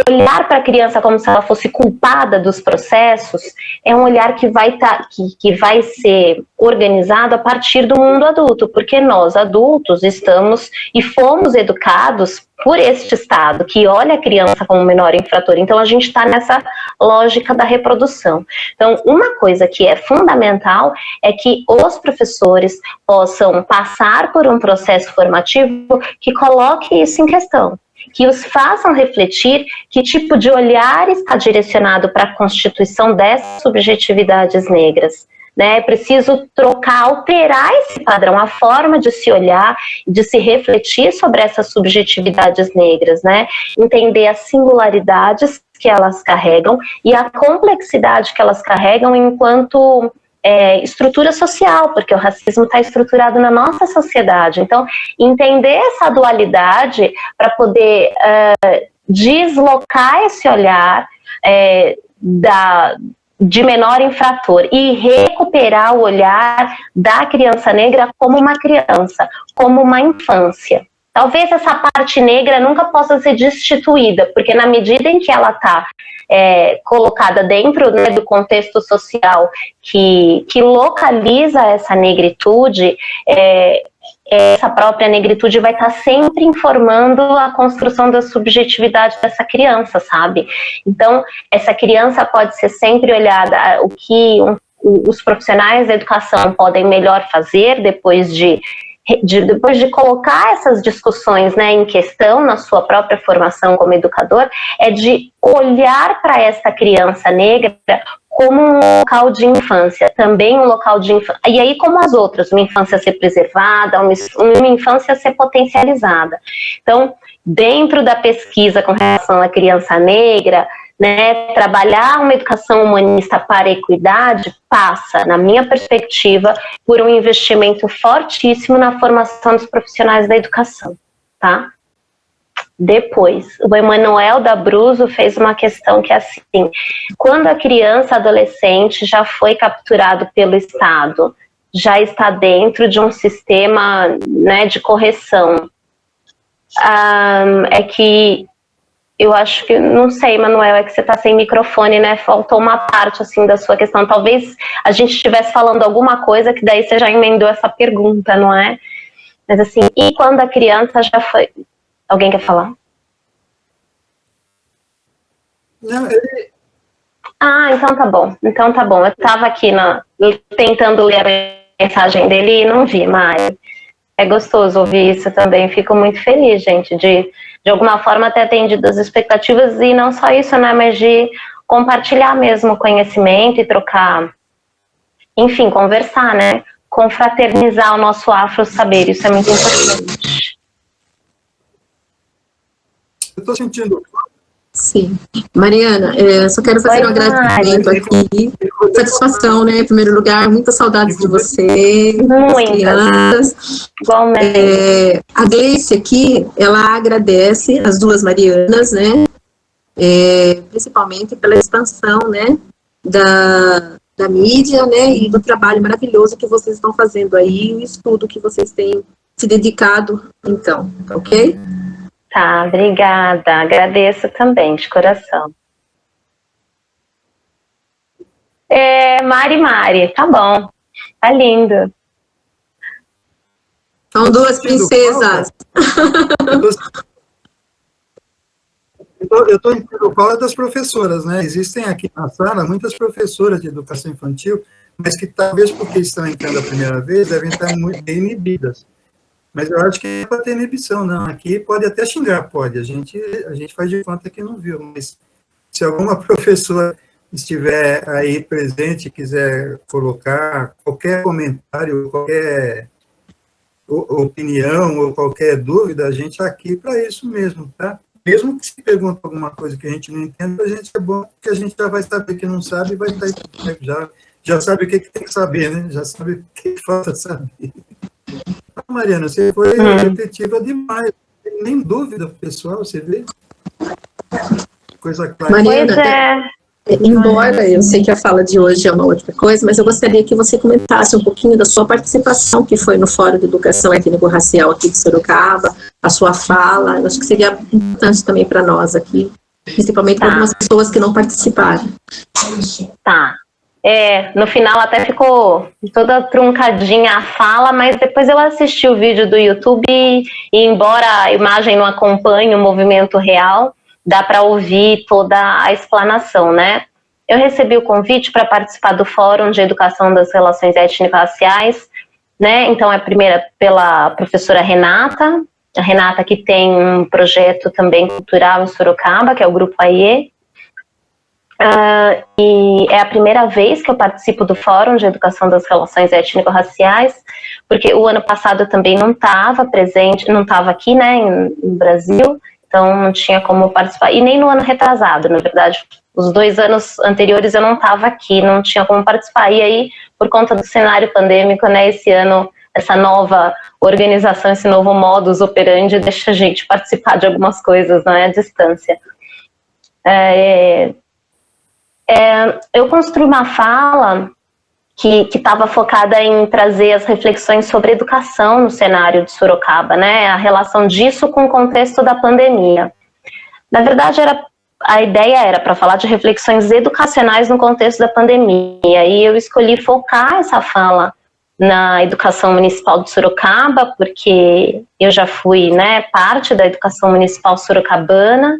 olhar para a criança como se ela fosse culpada dos processos é um olhar que vai ser organizado a partir do mundo adulto, porque nós adultos estamos e fomos educados por este Estado que olha a criança como menor infrator. Então a gente está nessa lógica da reprodução. Então uma coisa que é fundamental é que os professores possam passar por um processo formativo que coloque isso em questão, que os façam refletir que tipo de olhar está direcionado para a constituição dessas subjetividades negras. É preciso alterar esse padrão, a forma de se olhar, de se refletir sobre essas subjetividades negras, né? Entender as singularidades que elas carregam e a complexidade que elas carregam enquanto estrutura social, porque o racismo está estruturado na nossa sociedade. Então, entender essa dualidade para poder deslocar esse olhar de menor infrator e recuperar o olhar da criança negra como uma criança, como uma infância. Talvez essa parte negra nunca possa ser destituída, porque na medida em que ela está colocada dentro, né, do contexto social que localiza essa negritude, essa própria negritude vai estar sempre informando a construção da subjetividade dessa criança, sabe? Então, essa criança pode ser sempre olhada o que os profissionais da educação podem melhor fazer depois de colocar essas discussões, né, em questão na sua própria formação como educador, é de olhar para essa criança negra como um local de infância, também um local de infância, e aí como as outras, uma infância ser preservada, uma infância ser potencializada. Então, dentro da pesquisa com relação à criança negra, né, trabalhar uma educação humanista para a equidade passa, na minha perspectiva, por um investimento fortíssimo na formação dos profissionais da educação, tá? Depois, o Emanuel da Bruso fez uma questão que é assim: quando a criança, adolescente já foi capturado pelo Estado, já está dentro de um sistema, né, de correção, é que eu acho que, não sei, Manuel, é que você está sem microfone, né? Faltou uma parte, assim, da sua questão. Talvez a gente estivesse falando alguma coisa que daí você já emendou essa pergunta, não é? Mas, assim, e quando a criança já foi... Alguém quer falar? Não, então tá bom. Então tá bom. Eu estava aqui tentando ler a mensagem dele e não vi, mas é gostoso ouvir isso também. Fico muito feliz, gente, de alguma forma ter atendido as expectativas, e não só isso, né, mas de compartilhar mesmo o conhecimento e trocar, enfim, conversar, né, confraternizar o nosso afro-saber, isso é muito importante. Eu estou sentindo... Sim. Mariana, só quero fazer um agradecimento aqui. Satisfação, né? Em primeiro lugar, muitas saudades de você. Muitas. Igualmente. A Gleice aqui, ela agradece as duas Marianas, né? Principalmente pela expansão, né? Da mídia, né? E do trabalho maravilhoso que vocês estão fazendo aí, o estudo que vocês têm se dedicado, então, ok? Tá, obrigada. Agradeço também, de coração. Mari, tá bom. Tá lindo. São duas princesas. Eu estou entendendo qual é das professoras, né? Existem aqui na sala muitas professoras de educação infantil, mas que talvez porque estão entrando a primeira vez, devem estar muito bem inibidas. Mas eu acho que não é para ter inibição, não. Aqui pode até xingar, pode. A gente faz de conta que não viu, mas se alguma professora estiver aí presente, quiser colocar qualquer comentário, qualquer opinião ou qualquer dúvida, a gente está aqui para isso mesmo, tá? Mesmo que se pergunte alguma coisa que a gente não entenda, a gente é bom, porque a gente já vai saber que não sabe e vai estar já sabe o que tem que saber, né? Já sabe o que falta saber. Mariana, você foi efetiva demais. Não tem nem dúvida, pessoal, você vê? Coisa clara. Mariana, embora eu sei que a fala de hoje é uma outra coisa, mas eu gostaria que você comentasse um pouquinho da sua participação, que foi no Fórum de Educação Étnico-Racial aqui de Sorocaba, a sua fala. Eu acho que seria importante também para nós aqui, principalmente para algumas pessoas que não participaram. Tá. No final até ficou toda truncadinha a fala, mas depois eu assisti o vídeo do YouTube e embora a imagem não acompanhe o movimento real, dá para ouvir toda a explanação, né? Eu recebi o convite para participar do Fórum de Educação das Relações Étnico-Raciais, né? Então, é primeira pela professora Renata, a Renata que tem um projeto também cultural em Sorocaba, que é o Grupo AIE, e é a primeira vez que eu participo do Fórum de Educação das Relações Étnico-Raciais, porque o ano passado eu também não estava presente, não estava aqui, né, no Brasil, então não tinha como participar, e nem no ano retrasado, na verdade, os 2 anos anteriores eu não estava aqui, não tinha como participar, e aí, por conta do cenário pandêmico, né, esse ano, essa nova organização, esse novo modus operandi deixa a gente participar de algumas coisas, não é, à distância. Eu construí uma fala que estava focada em trazer as reflexões sobre educação no cenário de Sorocaba, né, a relação disso com o contexto da pandemia. Na verdade, a ideia era para falar de reflexões educacionais no contexto da pandemia, e eu escolhi focar essa fala na educação municipal de Sorocaba, porque eu já fui, né, parte da educação municipal sorocabana,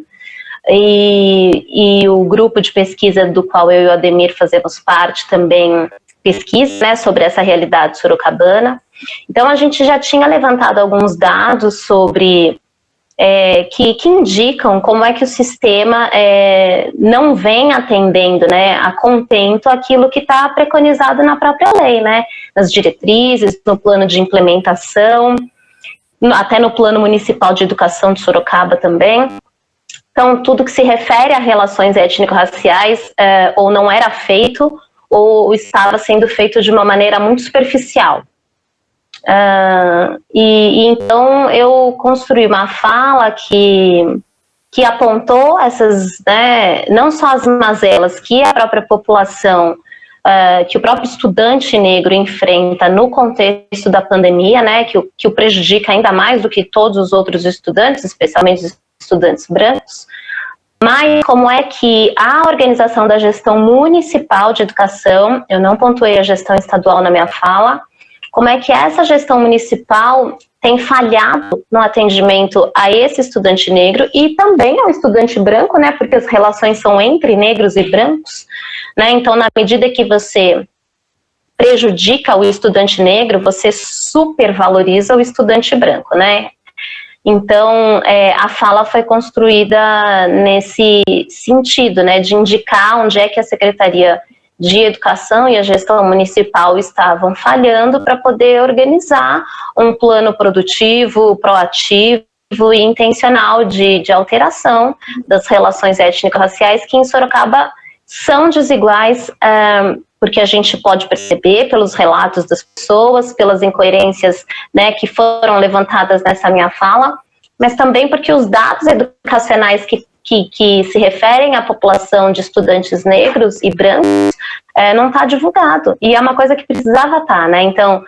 e o grupo de pesquisa do qual eu e o Ademir fazemos parte também pesquisa, né, sobre essa realidade sorocabana. Então a gente já tinha levantado alguns dados sobre que indicam como é que o sistema não vem atendendo, né, a contento aquilo que está preconizado na própria lei, né, nas diretrizes, no plano de implementação, até no plano municipal de educação de Sorocaba também. Então, tudo que se refere a relações étnico-raciais ou não era feito ou estava sendo feito de uma maneira muito superficial. Então, eu construí uma fala que apontou essas, né, não só as mazelas que a própria população, que o próprio estudante negro enfrenta no contexto da pandemia, né, que o prejudica ainda mais do que todos os outros estudantes, especialmente os estudantes brancos, mas como é que a organização da gestão municipal de educação, eu não pontuei a gestão estadual na minha fala, como é que essa gestão municipal tem falhado no atendimento a esse estudante negro e também ao estudante branco, né, porque as relações são entre negros e brancos, né, então na medida que você prejudica o estudante negro, você supervaloriza o estudante branco, né. Então, a fala foi construída nesse sentido, né, de indicar onde é que a Secretaria de Educação e a gestão municipal estavam falhando para poder organizar um plano produtivo, proativo e intencional de alteração das relações étnico-raciais que em Sorocaba são desiguais, porque a gente pode perceber pelos relatos das pessoas, pelas incoerências, né, que foram levantadas nessa minha fala, mas também porque os dados educacionais que se referem à população de estudantes negros e brancos não está divulgado, e é uma coisa que precisava estar, né, então,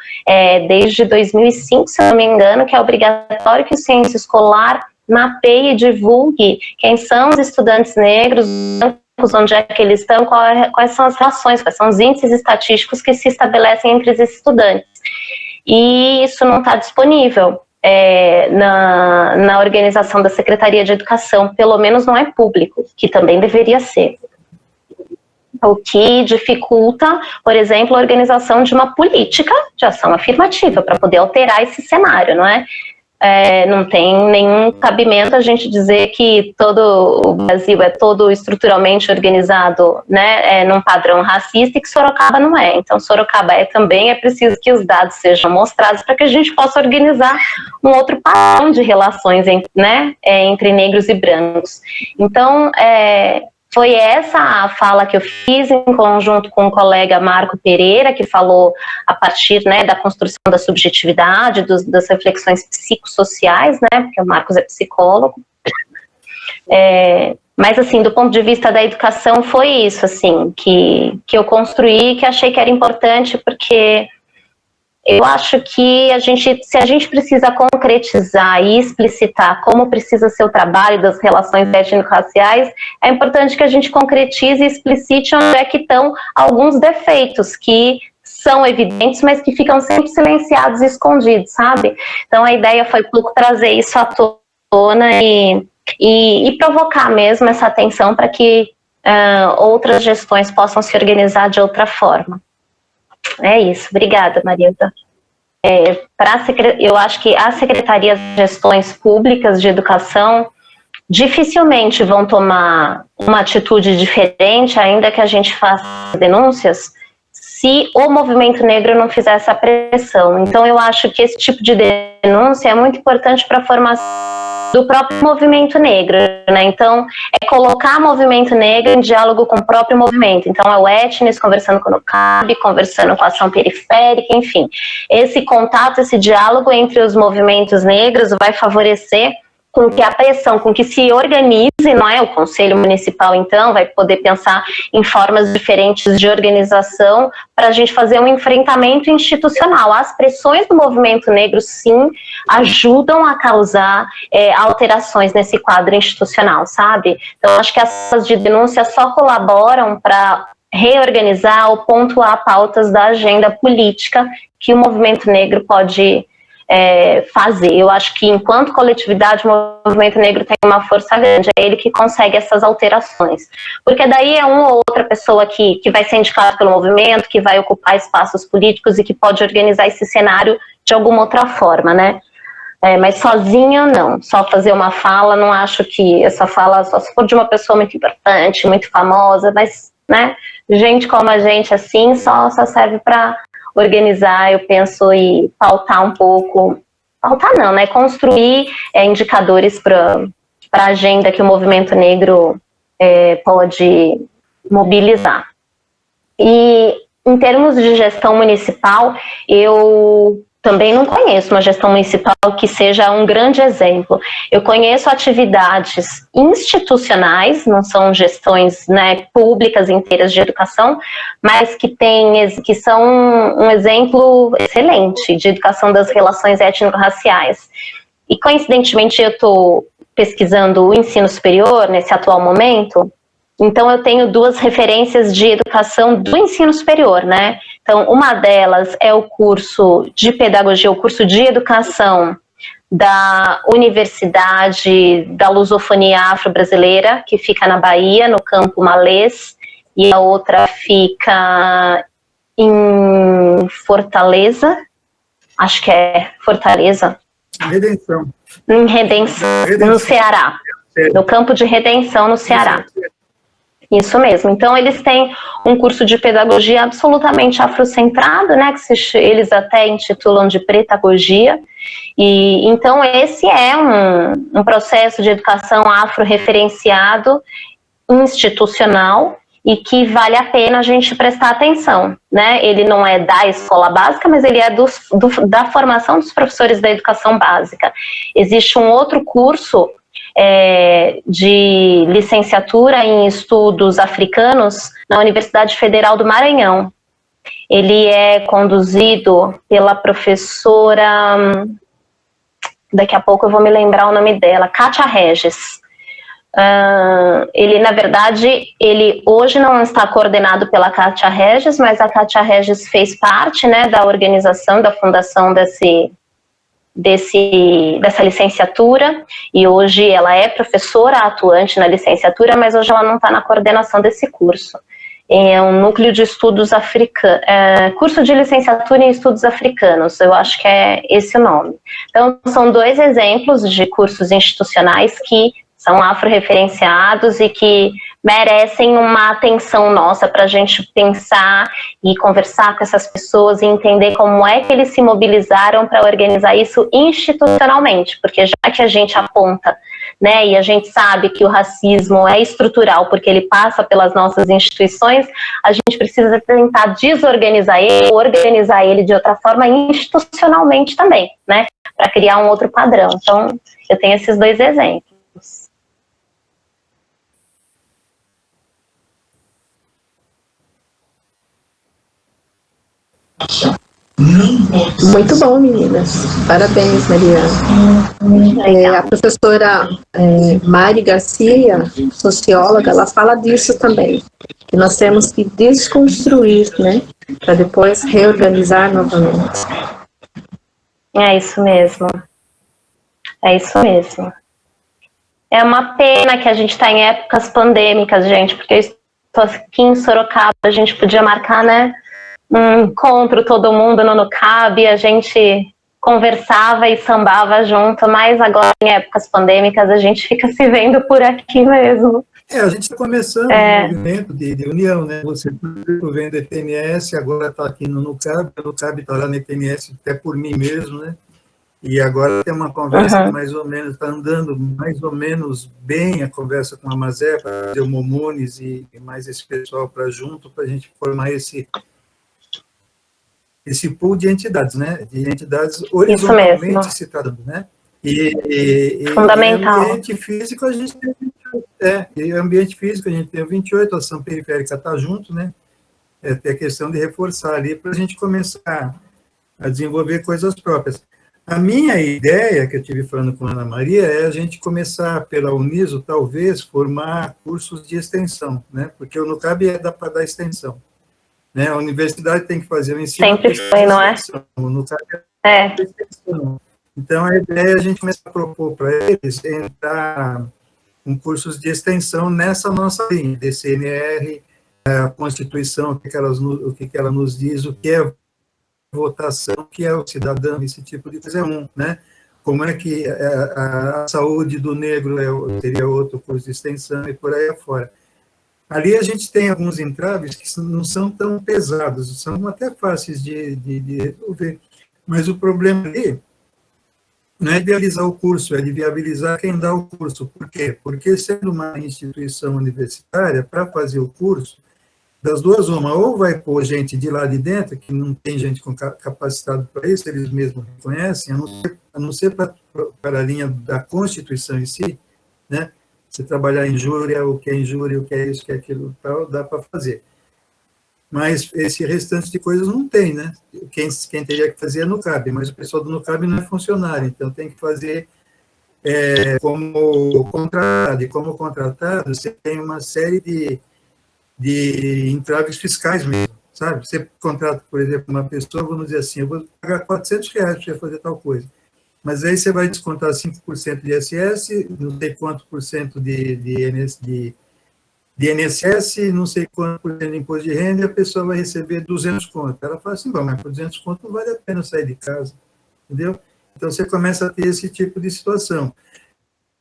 desde 2005, se eu não me engano, que é obrigatório que o censo escolar mapeie e divulgue quem são os estudantes negros, onde é que eles estão, quais são as relações, quais são os índices estatísticos que se estabelecem entre esses estudantes. E isso não está disponível. na organização da Secretaria de Educação, pelo menos não é público, que também deveria ser. O que dificulta, por exemplo, a organização de uma política de ação afirmativa, para poder alterar esse cenário, não é? Não tem nenhum cabimento a gente dizer que todo o Brasil é todo estruturalmente organizado, né, num padrão racista, e que Sorocaba não é. Então, Sorocaba também é preciso que os dados sejam mostrados para que a gente possa organizar um outro padrão de relações, né, entre negros e brancos. Então, foi essa a fala que eu fiz em conjunto com o colega Marco Pereira, que falou a partir, né, da construção da subjetividade, das reflexões psicossociais, né, porque o Marcos é psicólogo. Mas, assim, do ponto de vista da educação, foi isso, assim, que eu construí, que achei que era importante, porque eu acho que se a gente precisa concretizar e explicitar como precisa ser o trabalho das relações étnico-raciais, é importante que a gente concretize e explicite onde é que estão alguns defeitos que são evidentes, mas que ficam sempre silenciados e escondidos, sabe? Então a ideia foi trazer isso à tona e provocar mesmo essa atenção para que outras gestões possam se organizar de outra forma. É isso, obrigada, Marieta. Eu acho que as secretarias de gestões públicas de educação dificilmente vão tomar uma atitude diferente, ainda que a gente faça denúncias, se o movimento negro não fizer essa pressão. Então, eu acho que esse tipo de denúncia é muito importante para a formação do próprio movimento negro, né? Então, é colocar o movimento negro em diálogo com o próprio movimento. Então, é o Etnis conversando com o NUCAB, conversando com a ação periférica, enfim. Esse contato, esse diálogo entre os movimentos negros vai favorecer com que a pressão, com que se organize, não é? O Conselho Municipal, então, vai poder pensar em formas diferentes de organização para a gente fazer um enfrentamento institucional. As pressões do movimento negro, sim, ajudam a causar alterações nesse quadro institucional, sabe? Então, acho que as salas de denúncia só colaboram para reorganizar ou pontuar pautas da agenda política que o movimento negro pode fazer. Eu acho que enquanto coletividade o movimento negro tem uma força grande, é ele que consegue essas alterações, porque daí é uma ou outra pessoa que vai ser indicada pelo movimento, que vai ocupar espaços políticos e que pode organizar esse cenário de alguma outra forma, né? Mas sozinha não, só fazer uma fala, não acho que essa fala, só se for de uma pessoa muito importante, muito famosa, mas, né, gente como a gente assim, só serve para organizar, eu penso, e pautar um pouco, pautar não, né, construir indicadores para a agenda que o movimento negro pode mobilizar. E em termos de gestão municipal, eu também não conheço uma gestão municipal que seja um grande exemplo. Eu conheço atividades institucionais, não são gestões, né, públicas inteiras de educação, mas que são um exemplo excelente de educação das relações étnico-raciais. E, coincidentemente, eu estou pesquisando o ensino superior nesse atual momento, então eu tenho duas referências de educação do ensino superior, né? Então, uma delas é o curso de pedagogia, o curso de educação da Universidade da Lusofonia Afro-Brasileira, que fica na Bahia, no Campo Malês, e a outra fica em Fortaleza, acho que é Fortaleza. Redenção. Em Redenção, no Ceará, no Campo de Redenção, no Ceará. Isso mesmo. Então, eles têm um curso de pedagogia absolutamente afrocentrado, né, que eles até intitulam de pretagogia. E então, esse é um processo de educação afro-referenciado, institucional, e que vale a pena a gente prestar atenção, né? Ele não é da escola básica, mas ele é da formação dos professores da educação básica. Existe um outro curso de licenciatura em estudos africanos na Universidade Federal do Maranhão. Ele é conduzido pela professora, daqui a pouco eu vou me lembrar o nome dela, Kátia Regis. Ele, na verdade, ele hoje não está coordenado pela Kátia Regis, mas a Kátia Regis fez parte, né, da organização, da fundação dessa licenciatura, e hoje ela é professora atuante na licenciatura, mas hoje ela não está na coordenação desse curso. É um núcleo de estudos africanos, curso de licenciatura em estudos africanos, eu acho que é esse o nome. Então, são 2 exemplos de cursos institucionais que são afro-referenciados e que merecem uma atenção nossa para a gente pensar e conversar com essas pessoas e entender como é que eles se mobilizaram para organizar isso institucionalmente, porque já que a gente aponta, né, e a gente sabe que o racismo é estrutural porque ele passa pelas nossas instituições, a gente precisa tentar desorganizar ele, organizar ele de outra forma institucionalmente também, né, para criar um outro padrão. Então, eu tenho esses 2 exemplos. Muito bom, meninas. Parabéns, Mariana. A professora Mari Garcia, socióloga, ela fala disso também, que nós temos que desconstruir, né, para depois reorganizar novamente. É isso mesmo. É isso mesmo. É uma pena que a gente está em épocas pandêmicas, gente, porque eu estou aqui em Sorocaba, a gente podia marcar, né, um encontro, todo mundo no NUCAB, a gente conversava e sambava junto, mas agora em épocas pandêmicas a gente fica se vendo por aqui mesmo. A gente está começando um movimento de união, né? Você vem do FMS, agora está aqui no NUCAB, o NUCAB está lá no FMS, até por mim mesmo, né? E agora tem uma conversa que mais ou menos está andando mais ou menos bem, a conversa com a Mazé, o Momones e mais esse pessoal para junto, para a gente formar esse pool de entidades, né? De entidades horizontalmente se tratando, né? Fundamental. E ambiente físico a gente tem 28, e ambiente físico a gente tem 28, a ação periférica está junto, né? Tem a questão de reforçar ali para a gente começar a desenvolver coisas próprias. A minha ideia, que eu tive falando com a Ana Maria, é a gente começar pela Uniso, talvez, formar cursos de extensão, né? Porque o NUCAB para dar extensão. Né? A universidade tem que fazer o ensino. Sempre foi, não é? O NUCAB é extensão. Então, a ideia é a gente começar a propor para eles entrar em cursos de extensão nessa nossa linha, DCNR, a Constituição, o que ela nos diz, o que é votação, o que é o cidadão, esse tipo de coisa né? Como é que a saúde do negro seria outro curso de extensão e por aí afora. Ali a gente tem alguns entraves que não são tão pesados, são até fáceis de resolver, mas o problema ali não é de viabilizar o curso, é de viabilizar quem dá o curso. Por quê? Porque sendo uma instituição universitária, para fazer o curso, das duas uma, ou vai pôr gente de lá de dentro, que não tem gente capacitada para isso, eles mesmos reconhecem, a não ser para a linha da Constituição em si, né? Você trabalhar em injúria, o que é injúria, o que é isso, o que é aquilo, tal, dá para fazer. Mas esse restante de coisas não tem, né? Quem teria que fazer é NUCAB, mas o pessoal do NUCAB não é funcionário, então tem que fazer como contratado. E como contratado, você tem uma série de entraves fiscais mesmo, sabe? Você contrata, por exemplo, uma pessoa, vamos dizer assim, eu vou pagar R$400 para fazer tal coisa. Mas aí você vai descontar 5% de ISS, não sei quanto por cento de INSS, não sei quanto por cento de imposto de renda, e a pessoa vai receber 200 conto. Ela fala assim, bom, mas por 200 conto não vale a pena sair de casa, entendeu? Então você começa a ter esse tipo de situação.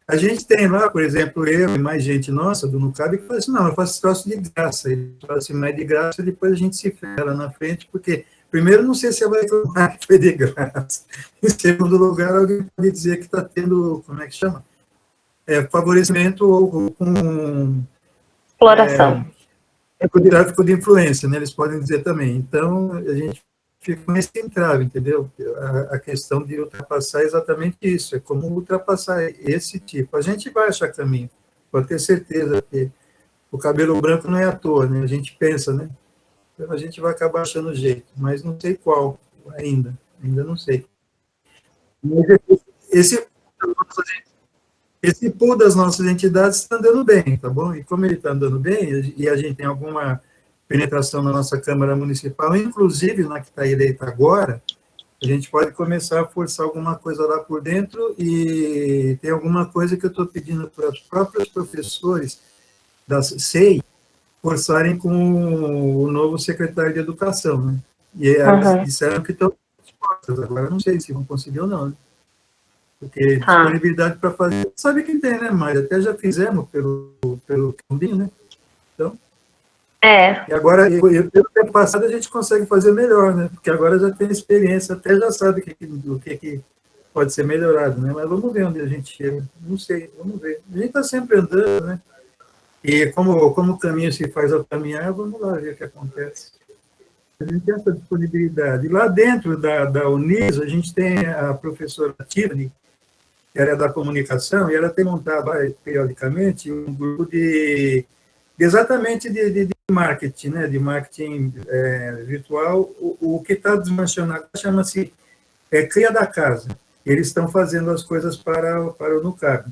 A gente tem lá, por exemplo, eu e mais gente nossa do NUCAB que fala assim, não, eu faço esse troço de graça. Ele fala assim, mas de graça depois a gente se ferra na frente, porque primeiro não sei se vai reclamar que foi de graça. Em segundo lugar, alguém pode dizer que está tendo, como é que chama? Favorecimento ou com... exploração. Com tráfico de influência, né? Eles podem dizer também. Então, a gente fica mais entrave, entendeu? A questão de ultrapassar é exatamente isso, é como ultrapassar esse tipo. A gente vai achar caminho, pode ter certeza que o cabelo branco não é à toa, né? A gente pensa, né? Então, a gente vai acabar achando jeito, mas não sei qual ainda não sei. Mas esse pool das nossas entidades está andando bem, tá bom? E como ele está andando bem, e a gente tem alguma penetração na nossa Câmara Municipal, inclusive na que está eleita agora, A gente pode começar a forçar alguma coisa lá por dentro e tem alguma coisa que eu estou pedindo para os próprios professores da SEI forçarem com o novo secretário de Educação, né? E eles disseram que estão dispostas. Agora, eu não sei se vão conseguir ou não, né? Porque disponibilidade para fazer, sabe quem tem, né, Mário? Até já fizemos pelo Cambinho, né? Então, e agora, pelo tempo passado, a gente consegue fazer melhor, né? Porque agora já tem experiência, até já sabe o que pode ser melhorado, né? Mas vamos ver onde a gente chega. Não sei, vamos ver. A gente está sempre andando, né? E como o caminho se faz ao caminhar, vamos lá ver o que acontece. A gente tem essa disponibilidade. E lá dentro da Uniso, a gente tem a professora Tiffany, que era da comunicação, e ela tem montado, periodicamente, um grupo exatamente de marketing, né? De marketing virtual. O que está desmanchando chama-se Cria da Casa. Eles estão fazendo as coisas para o Nucab.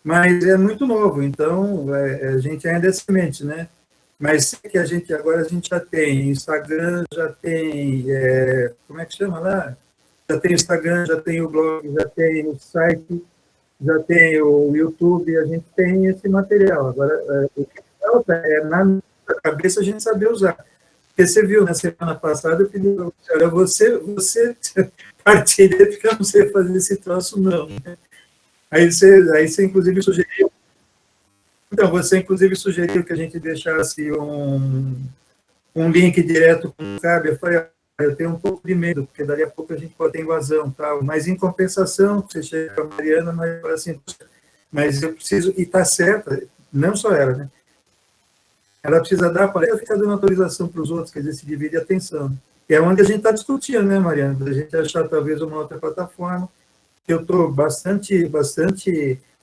Mas é muito novo, então a gente ainda é semente, né? Mas que agora a gente já tem Instagram, já tem, como é que chama lá? Já tem Instagram, já tem o blog, já tem o site, já tem o YouTube, a gente tem esse material. Agora, o que falta na cabeça a gente saber usar. Porque você viu, na semana passada, eu pedi para você, olha, você partilha, porque eu não sei fazer esse troço, não, né? Aí você, inclusive, sugeriu. Então, você, inclusive, sugeriu que a gente deixasse um link direto com o CAB. Eu falei, eu tenho um pouco de medo, porque dali a pouco a gente pode ter invasão, tal. Mas, em compensação, você chega para a Mariana, mas fala assim, mas eu preciso, e está certa, não só ela, né? Ela precisa dar para ela ficar dando autorização para os outros, quer dizer, se divide a atenção. E é onde a gente está discutindo, né, Mariana? Para a gente achar, talvez, uma outra plataforma. Eu estou bastante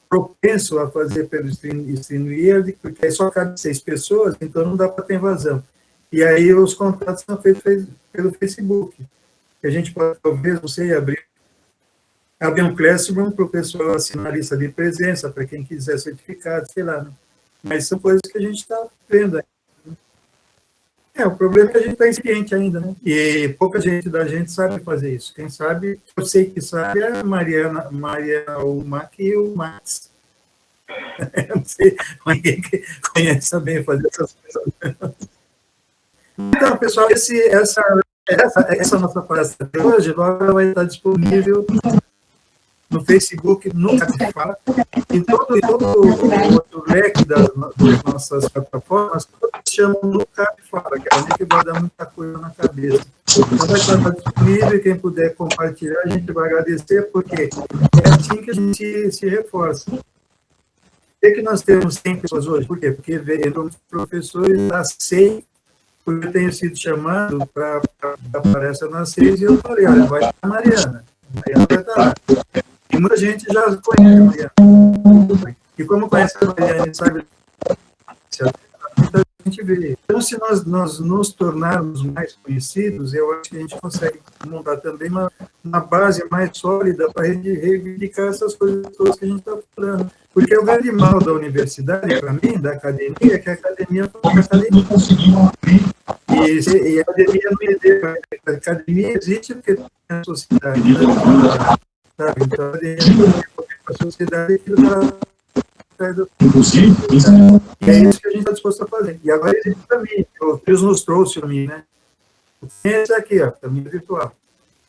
propenso a fazer pelo StreamYard, porque aí só cabe 6 pessoas, então não dá para ter invasão. E aí os contatos são feitos pelo Facebook. A gente pode, talvez, não sei, abrir um Classroom para o pessoal assinar a lista de presença, para quem quiser certificado, sei lá. Né? Mas são coisas que a gente está vendo aí. O problema é que a gente está incipiente ainda, né? E pouca gente da gente sabe fazer isso. Quem sabe, eu sei que sabe, é a Mariana, o Mac e o Max. Eu não sei, ninguém conhece bem fazer essas coisas. Então, pessoal, essa nossa palestra de hoje agora vai estar disponível no Facebook, no Cabify, e todo o leque das nossas plataformas, todos chamam no Cabify, que é onde que vai dar muita coisa na cabeça. Então, vai estar disponível, e quem puder compartilhar, a gente vai agradecer, porque é assim que a gente se reforça. Por que nós temos 100 pessoas hoje? Por quê? Porque entram os professores da SEI, porque eu tenho sido chamado para a palestra na SEI, e eu falei, olha, vai estar a Mariana vai estar lá. E muita gente já conhece a Mariana. E como conhece a Mariana e sabe, a gente vê. Então, se nós nos tornarmos mais conhecidos, eu acho que a gente consegue montar também uma base mais sólida para reivindicar essas coisas todas que a gente está falando. Porque o grande mal da universidade, para mim, da academia, é que a academia não conseguiu. E a academia não existe. A academia existe porque tem a sociedade. Né? Sabe? Então, a academia a sociedade e é isso que a gente está disposto a fazer. E agora existe também, o Deus nos trouxe para mim, né? Esse aqui, ó, caminho virtual.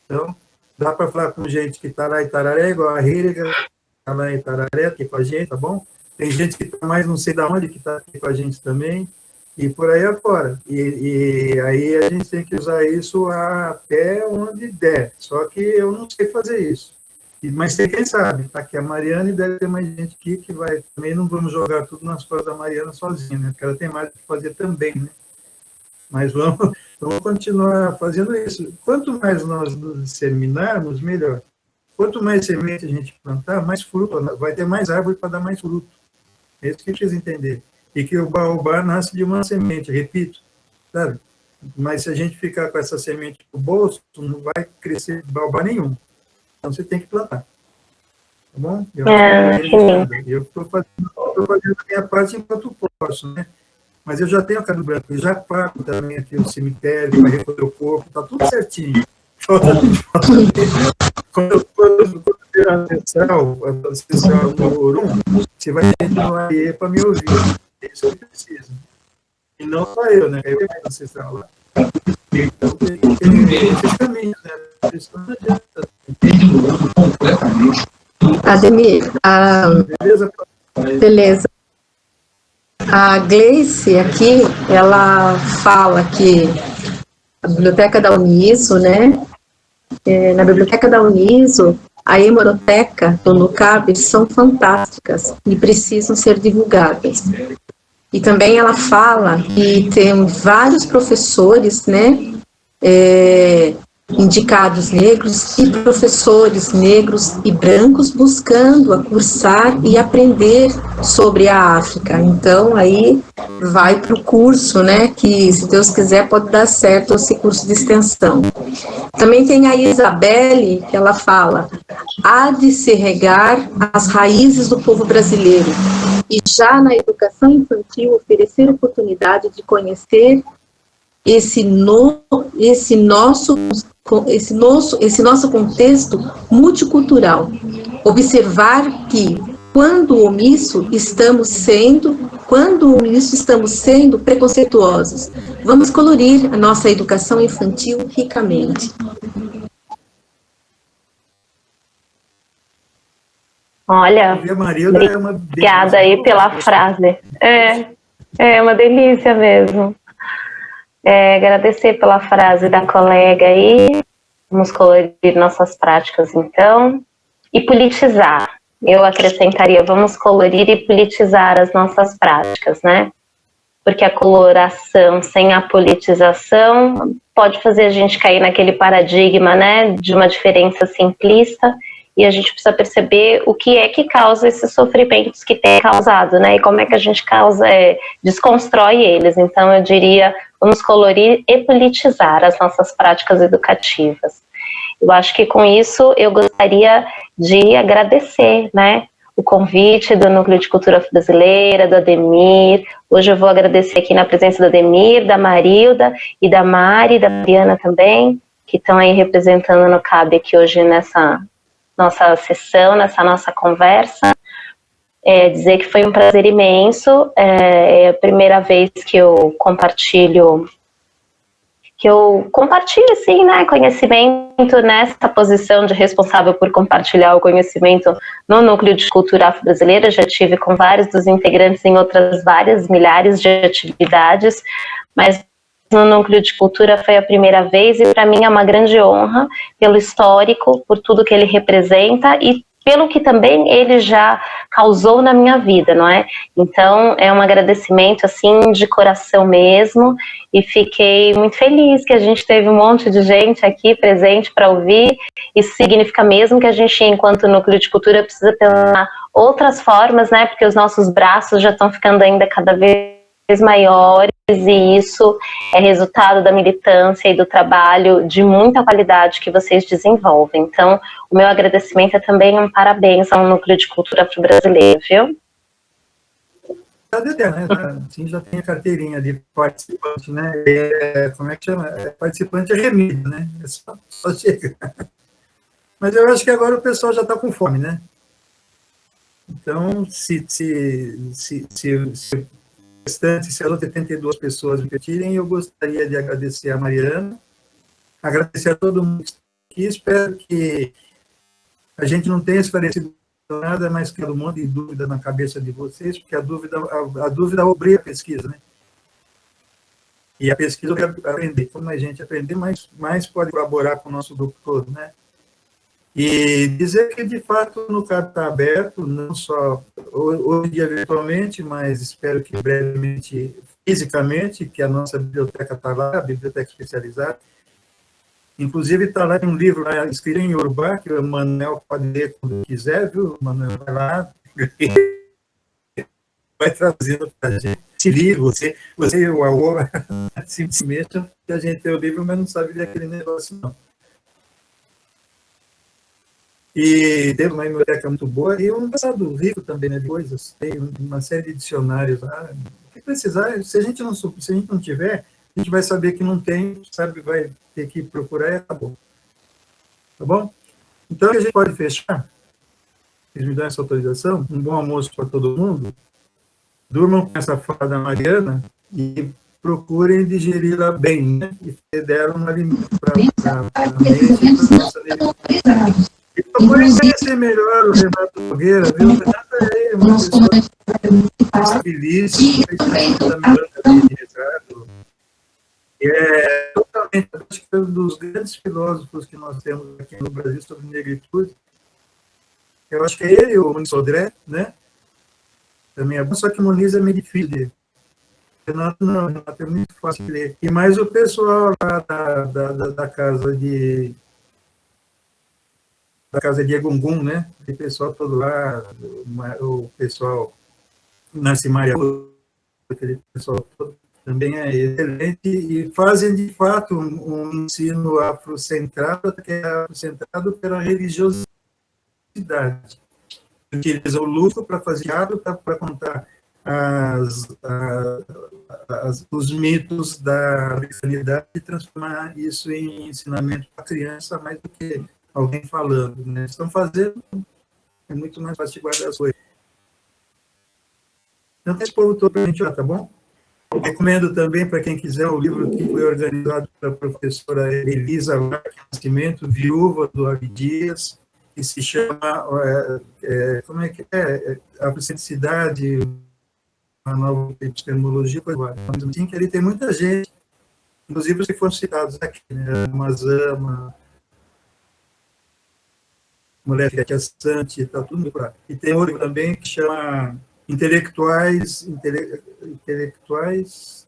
Então, dá para falar com gente que está lá em Tararé, igual a Híriga, está lá em Tararé, aqui com a gente, tá bom? Tem gente que está mais não sei de onde, que está aqui com a gente também, e por aí afora. E aí a gente tem que usar isso até onde der. Só que eu não sei fazer isso. Mas tem quem sabe, tá aqui a Mariana e deve ter mais gente aqui que vai. Também não vamos jogar tudo nas costas da Mariana sozinha, né? Porque ela tem mais o que fazer também, né? Mas vamos continuar fazendo isso. Quanto mais nós nos disseminarmos, melhor. Quanto mais semente a gente plantar, mais fruto, vai ter mais árvore para dar mais fruto. É isso que eu quis entender. E que o baobá nasce de uma semente, repito, sabe? Mas se a gente ficar com essa semente no bolso, não vai crescer baobá nenhum. Então, você tem que plantar. Tá bom? Eu estou fazendo a minha parte enquanto posso, né? Mas eu já tenho a Cado Branco, eu já pago também aqui o cemitério, para recolher o corpo, está tudo certinho. Quando virar a sessão número 1, você vai ter que ir para me ouvir. É isso que eu preciso. E não só eu, né? Eu na sessão lá. Então, tem esses caminhos, né? Isso não adianta. Ademir, beleza. A Gleice aqui, ela fala que a biblioteca da Uniso, né? Na biblioteca da Uniso, a hemeroteca do NUCAB são fantásticas e precisam ser divulgadas. E também ela fala que tem vários professores, né? Indicados negros e professores negros e brancos buscando a cursar e aprender sobre a África. Então, aí vai para o curso, né, que, se Deus quiser, pode dar certo esse curso de extensão. Também tem a Isabelle, que ela fala: há de se regar as raízes do povo brasileiro e já na educação infantil oferecer oportunidade de conhecer esse nosso nosso contexto multicultural. Observar que, quando omisso, estamos sendo preconceituosos. Vamos colorir a nossa educação infantil ricamente. Olha, obrigada aí pela frase. É uma delícia mesmo. Agradecer pela frase da colega aí. Vamos colorir nossas práticas, então. E politizar. Eu acrescentaria, vamos colorir e politizar as nossas práticas, né? Porque a coloração sem a politização pode fazer a gente cair naquele paradigma, né, de uma diferença simplista, e a gente precisa perceber o que é que causa esses sofrimentos que tem causado, né, e como é que a gente desconstrói eles. Então, eu diria, vamos colorir e politizar as nossas práticas educativas. Eu acho que com isso eu gostaria de agradecer, né, o convite do Núcleo de Cultura Afro-Brasileira, do Ademir. Hoje eu vou agradecer aqui na presença do Ademir, da Marilda e da Mari, da Mariana também, que estão aí representando no CAB aqui hoje nessa nossa sessão, nessa nossa conversa. Dizer que foi um prazer imenso, é a primeira vez que eu compartilho, assim, né, conhecimento nessa posição de responsável por compartilhar o conhecimento no Núcleo de Cultura Afro-Brasileira. Já tive com vários dos integrantes em outras várias milhares de atividades, mas no Núcleo de Cultura foi a primeira vez, e para mim é uma grande honra pelo histórico, por tudo que ele representa e pelo que também ele já causou na minha vida, não é? Então, é um agradecimento, assim, de coração mesmo, e fiquei muito feliz que a gente teve um monte de gente aqui presente para ouvir. Isso significa mesmo que a gente, enquanto Núcleo de Cultura, precisa pensar outras formas, né? Porque os nossos braços já estão ficando ainda cada vez maiores, e isso é resultado da militância e do trabalho de muita qualidade que vocês desenvolvem. Então, o meu agradecimento é também um parabéns ao Núcleo de Cultura Afro-Brasileira, viu? Sim, já tem a carteirinha de participante, né? Como é que chama? Participante é remídio, né? Só chega. Mas eu acho que agora o pessoal já está com fome, né? Então, se as outras 82 pessoas repetirem, eu gostaria de agradecer a Mariana, agradecer a todo mundo que está aqui. Espero que a gente não tenha esclarecido nada, mas que um monte de dúvida na cabeça de vocês, porque a dúvida obriga a pesquisa, né? E a pesquisa obriga a aprender. Quanto mais gente aprender, mais pode colaborar com o nosso grupo todo, né? E dizer que, de fato, no CAB está aberto, não só hoje virtualmente, mas espero que brevemente, fisicamente, que a nossa biblioteca está lá, a biblioteca especializada. Inclusive, está lá um livro lá, escrito em Yorubá, que o Manuel pode ler quando quiser, viu? O Manuel vai lá, vai trazendo para a gente esse livro. Você e o Aô se mexam, que a gente tem o livro, mas não sabe ler aquele negócio, não. E teve uma biblioteca muito boa, e um passado rico também, né, de coisas. Tem uma série de dicionários lá. O que precisar, se a gente não tiver, a gente vai saber que não tem, sabe, vai ter que procurar e acabou. tá bom? Então, a gente pode fechar, vocês me dão essa autorização, um bom almoço para todo mundo, durmam com essa fala da Mariana e procurem digeri-la bem, né? E deram um alimento para a mente e para a nossa alimentação. E procurem conhecer melhor o Renato Nogueira, viu? O Renato é uma pessoa feliz, da Miranda de retrato. E é totalmente, acho que é um dos grandes filósofos que nós temos aqui no Brasil sobre negritude. Eu acho que é ele, o Muniz Sodré, né? Também é bom, só que o Muniz é meio difícil de ler. Renato não, Renato é muito fácil de ler. E mais o pessoal lá da casa de Egungun, né? O pessoal todo lá, o pessoal Narcimaria, aquele pessoal todo, também é excelente e fazem, de fato, um ensino afrocentrado, que é afrocentrado pela religiosidade. Utilizam o luto para fazer teatro, para contar os mitos da cristianidade e transformar isso em ensinamento para a criança, mais do que alguém falando. Né? Estão fazendo, é muito mais fácil de guardar as coisas. Então, esse povo todo para a gente lá, tá bom? Recomendo também, para quem quiser, o livro que foi organizado pela professora Elisa Nascimento, viúva do Abdias, que se chama, como é que é? A Autenticidade, uma nova epistemologia, assim, que ali tem muita gente, inclusive os que foram citados aqui, né? Mazama, Mulher que é Sante, está tudo por lá. E tem outro também que chama Intelectuais,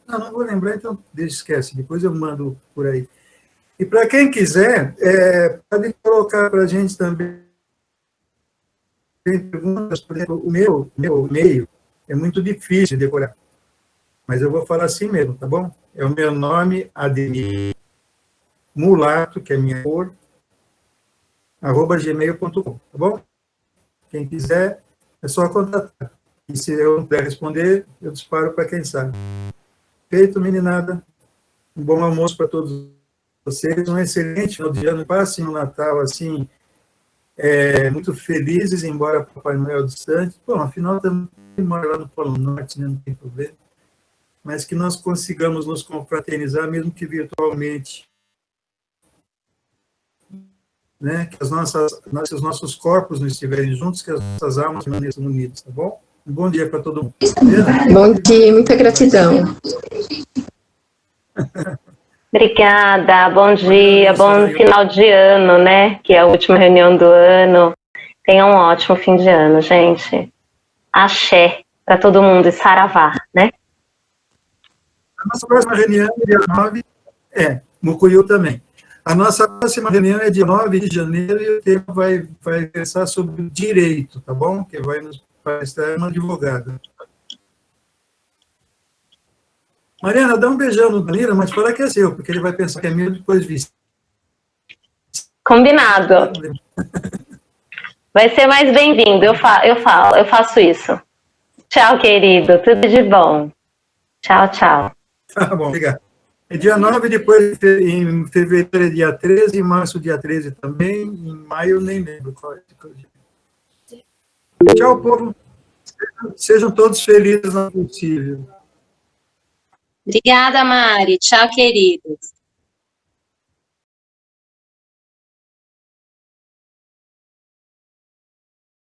não vou lembrar, então esquece, depois eu mando por aí. E para quem quiser, pode colocar para a gente também perguntas, por exemplo, o meu e-mail é muito difícil de decorar, mas eu vou falar assim mesmo, tá bom? É o meu nome, Ademir Mulato, que é minha cor, @gmail.com, tá bom? Quem quiser, é só contatar. E se eu não puder responder, eu disparo para quem sabe. Feito, meninada. Um bom almoço para todos vocês. Um excelente final de ano. Passem um Natal, assim, muito felizes, embora Papai Noel distante. Bom, afinal, também mora lá no Polo Norte, né? Não tem problema. Mas que nós consigamos nos confraternizar, mesmo que virtualmente. Né? Que os nossos corpos não estiverem juntos, que as nossas almas permaneçam unidas, tá bom? Um bom dia para todo mundo. Bom dia, muita gratidão. Obrigada, bom dia, bom final de ano, né? Que é a última reunião do ano. Tenham um ótimo fim de ano, gente. Axé para todo mundo e saravá, né? A nossa próxima reunião é dia 9, Mucuriú também. A nossa próxima reunião é dia 9 de janeiro e o tema vai versar sobre o direito, tá bom? Que vai estar uma advogada. Mariana, dá um beijão no Danilo, mas fala que é seu, porque ele vai pensar que é meu depois visto. Combinado. Vai ser mais bem-vindo, eu faço isso. Tchau, querido, tudo de bom. Tchau, tchau. Tá bom, obrigado. É dia 9, depois em fevereiro é dia 13, em março dia 13 também, em maio eu nem lembro qual é. Tchau, povo. Sejam todos felizes no possível. Obrigada, Mari. Tchau, queridos.